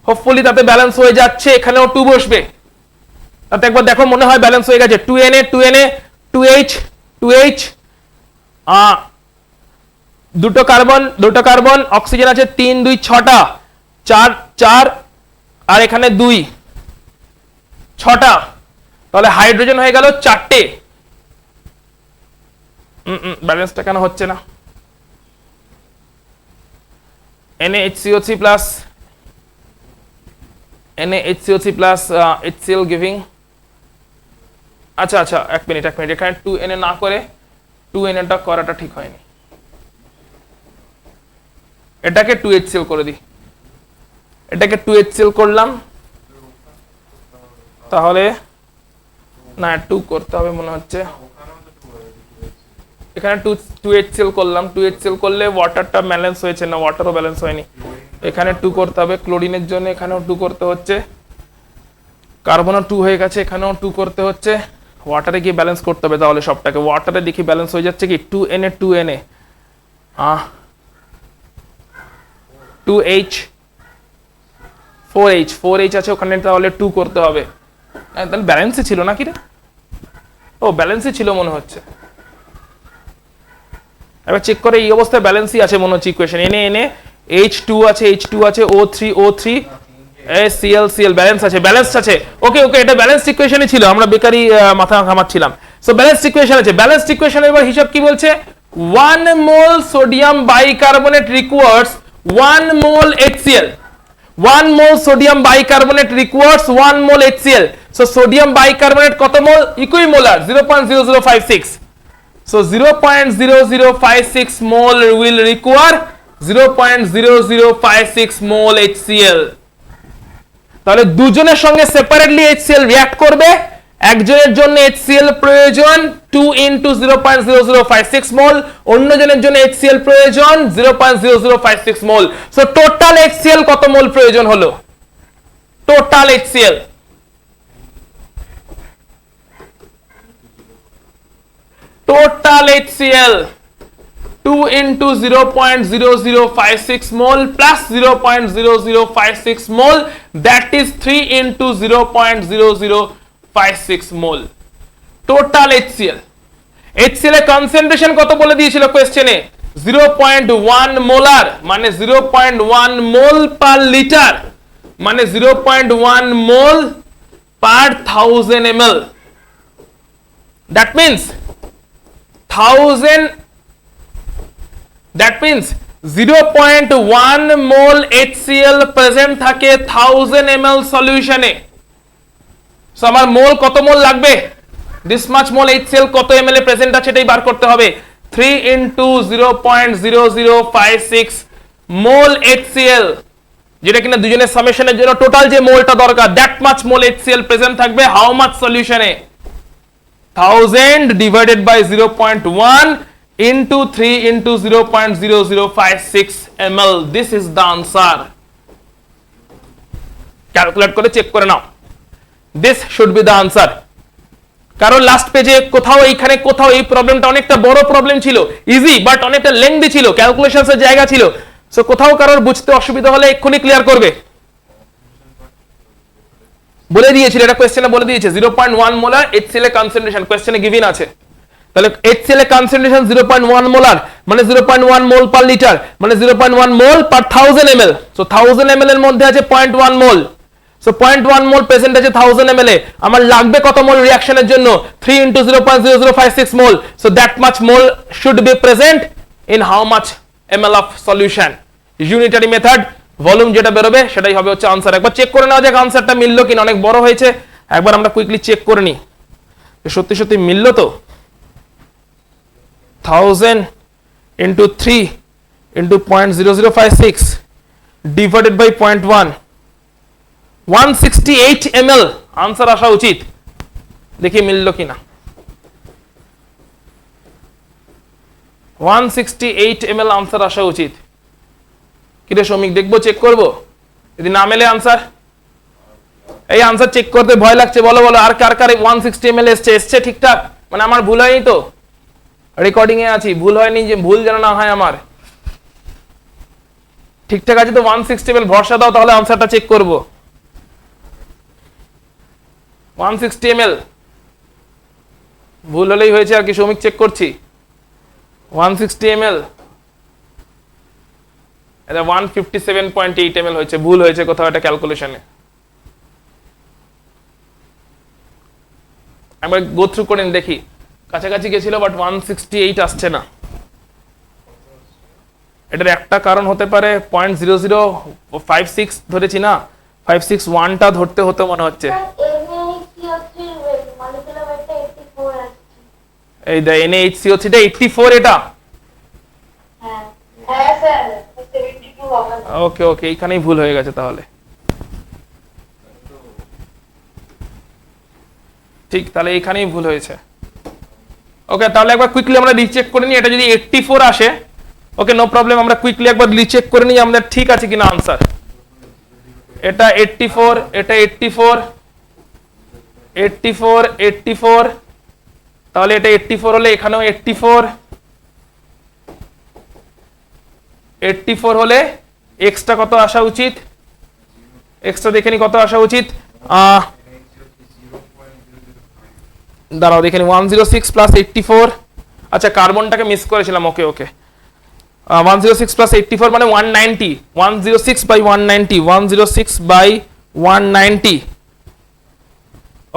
হোপফুলি তাতে ব্যালেন্স হয়ে যাচ্ছে, এখানেও 2 বসবে, তাতে একবার দেখো মনে হয় ব্যালেন্স হয়ে গেছে। 2Na 2Na 2H 2H, দুটো কার্বন, অক্সিজেন আছে 3 2 6টা, 4 4 আর এখানে 2 6টা, তাহলে হাইড্রোজেন হয়ে গেল 4টে। ব্যালেন্সটা কেন হচ্ছে না? NaHCO3 plus HCl giving, আচ্ছা এক মিনিট, এখানে 2Na না করে 2Na টা করাটা ঠিক হয়নি, এটাকে 2HCl করে দিই, এটাকে 2HCl করলাম, তাহলে না 2 করতে হবে মনে হচ্ছে। এখানে 2HCl করলাম, 2HCl করলে ওয়াটারটা ব্যালেন্স হয়েছে না, ওয়াটারও ব্যালেন্স হয়নি। এখানে 2 করতে হবে, ক্লোরিনের জন্য এখানেও 2 করতে হচ্ছে, কার্বনও 2 হয়ে গেছে, এখানেও 2 করতে হচ্ছে, ওয়াটারে গিয়ে ব্যালেন্স করতে হবে। তাহলে সবটাকে ওয়াটারে দেখি ব্যালেন্স হয়ে যাচ্ছে কি 2Na 2H 4H আছে ওখানে, তাহলে 2 করতে হবে। তাহলে ব্যালেন্সই ছিল নাকি রে? ও ব্যালেন্সই ছিল মনে হচ্ছে, এবার চেক করে এই অবস্থায় ব্যালেন্সই আছে মনে হচ্ছে ইকুয়েশন। Na H2 আছে, O3 Cl ব্যালেন্স আছে। ওকে, এটা ব্যালেন্স ইকুয়েশনই ছিল, আমরা বেকারি মাথা ঘামাচ্ছিলাম। সো ব্যালেন্স ইকুয়েশন আছে, ব্যালেন্স ইকুয়েশনের এবার হিসাব কি বলছে? 1 মোল সোডিয়াম বাইকার্বনেট রিকোয়ার্স 1 মোল HCl। 1 mole sodium bicarbonate requires 1 মোল HCl। সো সোডিয়াম বাইকার্বনেট কত মোল? ইকুইমোলার 0.0056। So 0.0056 mole will require 0.0056 mole HCl। তাহলে দুজনের সঙ্গে সেপারেটলি HCl রিঅ্যাক্ট করবে, একজনের জন্য HCl প্রয়োজন 2 into 0.0056 মোল, অন্যজনের জন্য HCl প্রয়োজন 0.0056 মোল। সো টোটাল HCl কত মোল প্রয়োজন হলো? Total HCl total HCl 2 into 0.0056 mole plus 0.0056 mole, that is 3 into 0.0056 mole. Total HCl. HCl এর কনসেন্ট্রেশন কত বলে দিয়েছিল কোশ্চেনে? 0.1 মোলার, মানে 0.1 মোল পার লিটার, মানে 0.1 মোল পার 1000 ml. That means 0.1 mole HCl present থাকে 1000 ml সলিউশনে। সো আমার মোল কত মোল লাগবে? দিস মাচ মোল HCl কত ml এ প্রেজেন্ট আছে এটাই বার করতে হবে। 3 into 0.0056 মোল HCl, যেটা কিনা দুজনের সামেশনের জন্য টোটাল যে মোলটা দরকার, that much mole HCl present থাকবে how much সলিউশনে? 1000 divided by 0.1 into 3 into 0.0056 ml. This is the answer. Calculate করে চেক করে নাও। This should be the answer. কারণ লাস্ট পেজে কোথাও এইখানে কোথাও এই প্রবলেমটা অনেকটা বড় প্রবলেম ছিল, ইজি বাট অনেকটা লেংদি ছিল, ক্যালকুলেশনস এর জায়গা ছিল। সো কোথাও কারোর বুঝতে অসুবিধা হলে এক্ষুনি ক্লিয়ার করবে। বলে দিয়েছিল, এটা কোশ্চেনে বলে দিয়েছে 0.1 মোলার HCl এর কনসেন্ট্রেশন, কোশ্চেনে গিভেন আছে। তাহলে HCl এর কনসেন্ট্রেশন 0.1 মোলার মানে 0.1 মোল পার লিটার, মানে 0.1 মোল পার 1000 ml। সো 1000 ml এর মধ্যে আছে 0.1 মোল। সো 0.1 মোল প্রেজেন্ট আছে 1000 ml এ। আমার লাগবে কত মোল রিঅ্যাকশনের জন্য? 3 into 0.0056 mole. So that much mole should be present in how much ml of solution. Unitary method, volume যেটা বেরোবে সেটাই হবে হচ্ছে আনসার। একবার চেক করে নেওয়া যাক আনসারটা মিললো কিনা, অনেক বড় হয়েছে, একবার আমরা কুইকলি চেক করে নিই সত্যি সত্যি মিললো তো। 1000 into 3 into 0.0056 divided by 0.1, 168 ml answer আসা উচিত। দেখি মিললো কিনা। 168 ml আনসার আসা উচিত। কিরে শ্রমিক, দেখবো, চেক করবো, যদি না মেলে আনসার। এই আনসার চেক করতে ভয় লাগছে, বলো বলো আর কার কার 160 ml এসছে ঠিকঠাক? মানে আমার ভুল হয়নি তো? রেকর্ডিং এ আছি, ভুল হয়নি, যে ভুল যেন না হয় আমার। ঠিকঠাক আছে তো? 160 ml ভরসা দাও, তাহলে আনসারটা চেক করব। 160 ml ভুল হলেই হয়েছে আর কি, শ্রমিক চেক করছি। 160 ml, এটা 157.8 ml হয়েছে, ভুল হয়েছে কোথাও একটা ক্যালকুলেশনে। একবার গো থ্রু করে দেখি, কাছাকাছি গেছিল বাট 168 আসছে না। এটার একটা কারণ হতে পারে 0.0056 ধরেছি না, 561টা ধরতে হতো মনে হচ্ছে। এই দা NaHCO3 টা 84, এটা ওকে ওকে, এইখানেই ভুল হয়ে গেছে তাহলে। ঠিক, তাহলে এইখানেই ভুল হয়েছে। ওকে, তাহলে একবার কুইকলি আমরা রিচেক করে নিই। এটা যদি 84 আসে, ওকে নো প্রবলেম, আমরা কুইকলি একবার রিচেক করে নিই আমাদের ঠিক আছে কিনা আনসার। এটা 84, এটা 84, 84, 84, তাহলে এটা 84 হলে এখানেও 84, 84 হলে এক্সট্রা কত আসা উচিত? এক্সট্রা দেখে নি কত আসা উচিত। দাঁড়াও দেখে নি, 106 প্লাস 84, আচ্ছা কার্বনটাকে মিস করেছিলাম, ওকে ওকে। 106 প্লাস 84 মানে 190, 106 বাই 190, 106 বাই 190,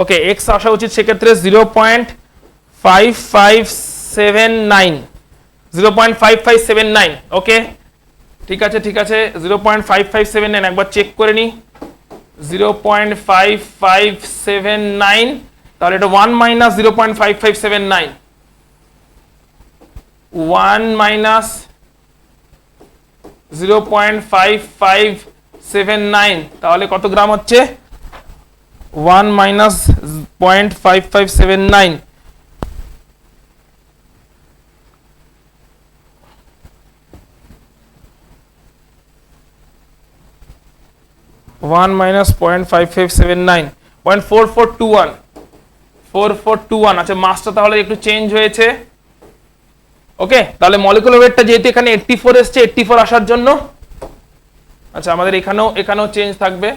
ওকে। এক্স আসা উচিত সেক্ষেত্রে 0.5579, 0.5579, ওকে ঠিক আছে ঠিক আছে। 0.5579 একবার চেক করে নি, 0.5579, তাহলে এটা 1 মাইনাস 0.5579, 1 মাইনাস 0.5579, তাহলে কত গ্রাম হচ্ছে? 1 মাইনাস 0.5579, 1 minus 0.5579, 0.4421, 4421। আচ্ছা মাসটা তাহলে একটু চেঞ্জ হয়েছে, ওকে, তাহলে মলিকুলার ওয়েটটা যেহেতু এখানে 84 এসছে, 84 আসার জন্য আচ্ছা আমাদের এখানেও চেঞ্জ থাকবে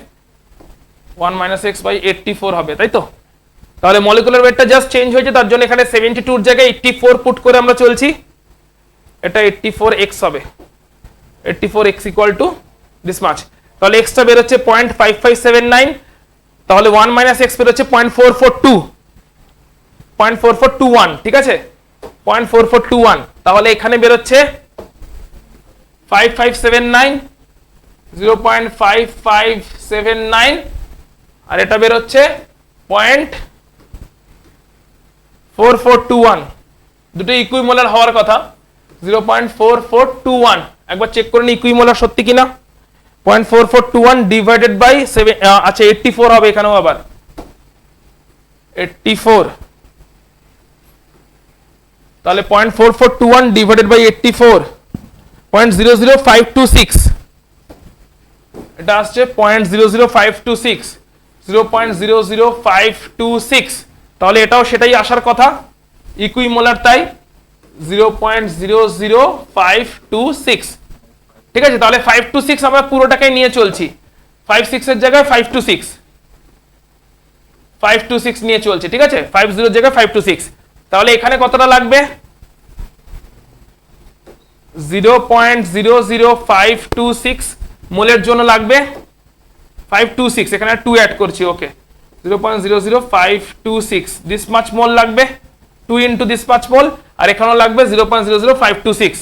1 - x/84 হবে, তাই তো? তাহলে মলিকুলার ওয়েটটা জাস্ট চেঞ্জ হয়েছে, তার জন্য এখানে 72 এর জায়গায় 84 পুট করে আমরা চলছি। এটা 84x হবে, 84x equal to this much. তাহলে x টা বের হচ্ছে 0.5579, তাহলে 1 - x বের হচ্ছে 0.4421, ঠিক আছে? 0.4421, তাহলে এখানে বের হচ্ছে 5579, 0.5579, আর এটা বের হচ্ছে 0.4421, দুটো ইকুইমোলার হওয়ার কথা। 0.4421 একবার চেক করে নি ইকুইমোলার সত্যি কিনা। 0.4421 ডিভাইডেড বাই 7, আচ্ছা 84 হবে এখানেও, আবার 84, তাহলে 0.4421 ডিভাইডেড বাই 84, 0.00526, এটা আসছে 0.00526, 0.00526, তাহলে এটাও সেটাই আসার কথা, ইকুইমোলার, তাই 0.00526, ঠিক আছে? তাহলে 526 আমরা পুরোটাকে নিয়ে চলছি, 56 এর জায়গায় 526 নিয়ে চলছে, ঠিক আছে? 50 এর জায়গায় 526, তাহলে এখানে কতটা লাগবে? 0.00526 মোলের জন্য লাগবে 526, এখানে 2 অ্যাড করছি, ওকে, 0.00526 দিস মাচ মোল লাগবে, 2 ইনটু দিস মাচ মোল, আর এখানেও লাগবে 0.00526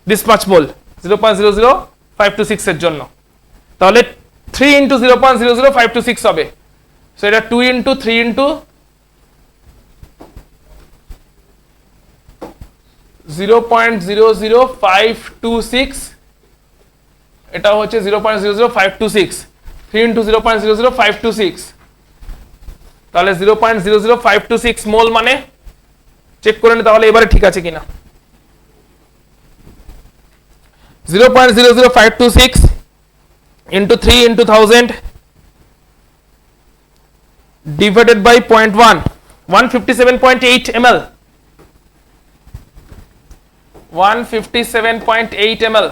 দিস মাচ মোল 0.00526 এর জন্য, তাহলে 3 ইনটু 0.00526 হবে। সো এটা 2 ইনটু 3 ইনটু 0.00526, এটা হচ্ছে 0.00526, 3 ইনটু 0.00526, তাহলে 0.00526 মোল, মানে চেক করে নি তাহলে এবারে ঠিক আছে কিনা। 0.00526 into 3 into 1000 divided by 0.1, 157.8 ml, 157.8 ml।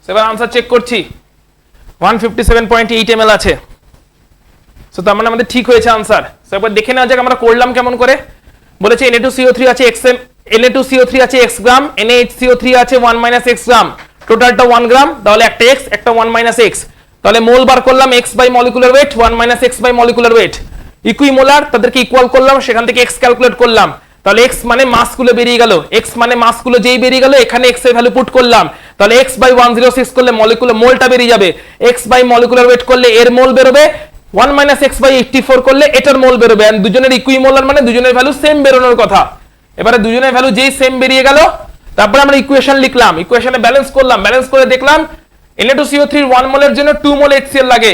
এবার आंसर চেক করছি, 157.8 ml আছে। সো তার মানে আমাদের ঠিক হয়েছে आंसर। সো একবার দেখে নেওয়া যাক আমরা করলাম কেমন করে। বলেছে Na2CO3 আছে Na2CO3 আছে x গ্রাম, NaHCO3 আছে 1 - x গ্রাম, টোটালটা 1 গ্রাম, তাহলে একটা x একটা 1 - x, তাহলে মোল বার করলাম x by molecular weight, 1 - x by molecular weight, equimolar, তাদেরকে ইকুয়াল করলাম, সেখান থেকে x ক্যালকুলেট করলাম, তাহলে x মানে মাস গুলো বেরিয়ে গেল, x মানে মাস গুলো যেই বেরিয়ে গেল এখানে x এর ভ্যালু পুট করলাম, তাহলে x বাই 106 করলে মলিকুলার মোলটা বেরিয়ে যাবে, x বাই মলিকুলার ওয়েট করলে এর মোল বেরোবে, 1 - x বাই 84 করলে এটার মোল বেরোবে, আর দুজনের ইকুইমোলার মানে দুজনের ভ্যালু সেম বেরোনোর কথা। এবারে দুজনের ভ্যালু যেই সেম বেরিয়ে গেল, তারপরে আমরা ইকুয়েশন লিখলাম, ইকুয়েশনে ব্যালেন্স করলাম, ব্যালেন্স করে দেখলাম Na2CO3 1 মোলের জন্য 2 মোল HCl লাগে,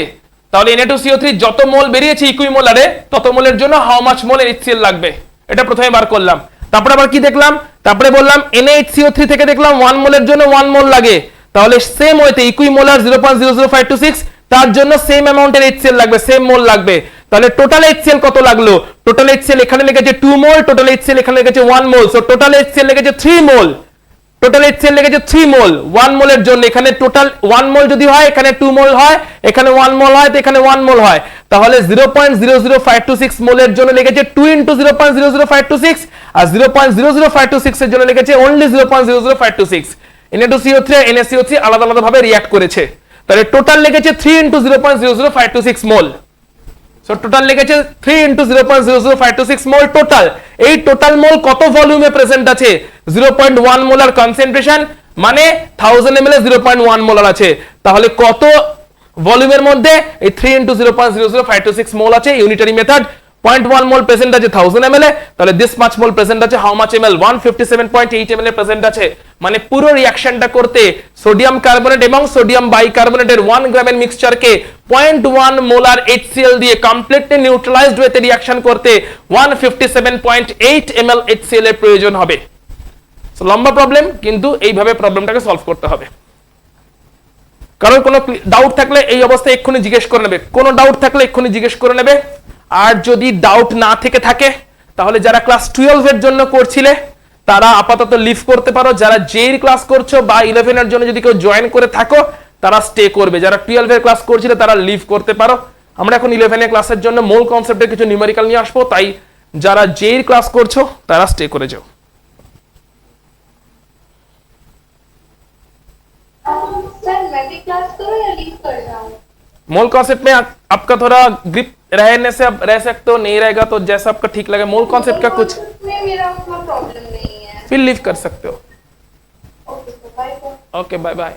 তাহলে Na2CO3 যত মোল বেরিয়েছে ইকুইমোলারে তত মোলের জন্য হাউ মাচ মোল HCl লাগবে, এটা প্রথমে বার করলাম। তারপরে আবার কি দেখলাম, তারপরে বললাম NaHCO3 থেকে দেখলাম 1 মোলের জন্য 1 মোল লাগে, তাহলে সেম ওয়েতে ইকুইমোলার 0.00526 তার জন্য সেম অ্যামাউন্টের HCl লাগবে, সেম মোল লাগবে, তাহলে টোটাল HCl কত লাগলো? টোটাল HCl এখানে লেগেছে 2 মোল, টোটাল HCl এখানে লেগেছে 1 মোল, সো টোটাল HCl লেগেছে 3 মোল, টোটাল HCl লেগেছে 3 মোল 1 মোলের জন্য, এখানে টোটাল 1 মোল যদি হয় এখানে 2 মোল হয়, এখানে 1 মোল হয় তো এখানে 1 মোল হয়, তাহলে 0.00526 মোলের জন্য লেগেছে 2 ইনটু 0.00526, আর 0.00526 এর জন্য লেগেছে অনলি 0.00526। Na2CO3 আর NaCO3 আলাদা আলাদা ভাবে রিঅ্যাক্ট করেছে, তাহলে টোটাল লেগেছে 3 ইনটু 0.00526 মোল। সো টোটাল লেগেছে 3 ইনটু 0.00526 মোল টোটাল। এই টোটাল মোল কত ভলিউমে প্রেজেন্ট আছে? 0.1 মোলার কনসেন্ট্রেশন, মানে 1000 ml এ 0.1 মোলার আছে, তাহলে কত ভলিউমের মধ্যে এই 3 ইনটু 0.00526 মোল আছে ইউনিটারি মেথড। 0.1 মোল প্রেজেন্ট আছে 1000 ml এ, তাহলে দিস মাচ মোল প্রেজেন্ট আছে how much ml? 157.8 ml a present আছে, মানে পুরো রিঅ্যাকশনটা করতে সোডিয়াম কার্বনেট এবং সোডিয়াম বাইকার্বনেটের 1 গ্রামের মিক্সচারকে 0.1 মোলার HCl দিয়ে কমপ্লিটলি নিউট্রালাইজড ওয়েতে রিঅ্যাকশন করতে 157.8 ml HCl এর প্রয়োজন হবে। সো লম্বা প্রবলেম, কিন্তু এইভাবে প্রবলেমটাকে সলভ করতে হবে। কারণ কোনো ডাউট থাকলে এই অবস্থায় এক্ষুনি জিজ্ঞেস করে নেবে, কোনো ডাউট থাকলে এক্ষুনি জিজ্ঞেস করে নেবে, আর যদি ডাউট না থেকে থাকে তাহলে যারা ক্লাস 12 এর জন্য করছিলে তারা আপাতত লিভ করতে পারো। যারা জেইর ক্লাস করছো বা 11 এর জন্য যদি কেউ জয়েন করে থাকো তারা স্টে করবে। যারা 12 এর ক্লাস করছিলে তারা লিভ করতে পারো। আমরা এখন 11 এর ক্লাসের জন্য মূল কনসেপ্টের কিছু নিউমেরিক্যাল নিয়ে আসবো, তাই যারা জেইর ক্লাস করছো তারা স্টে করে যাও। सर मैं भी क्लास करूं या लीव कर जाऊं? मूल कॉन्सेप्ट में आपका थोड़ा ग्रिप रहने से आप रह सकते हो, नहीं रहेगा तो जैसा आपका ठीक लगे। मूल कॉन्सेप्ट का कुछ में मेरा उतना प्रॉब्लम नहीं है, फिर लीव कर सकते हो। Okay bye. Okay bye bye.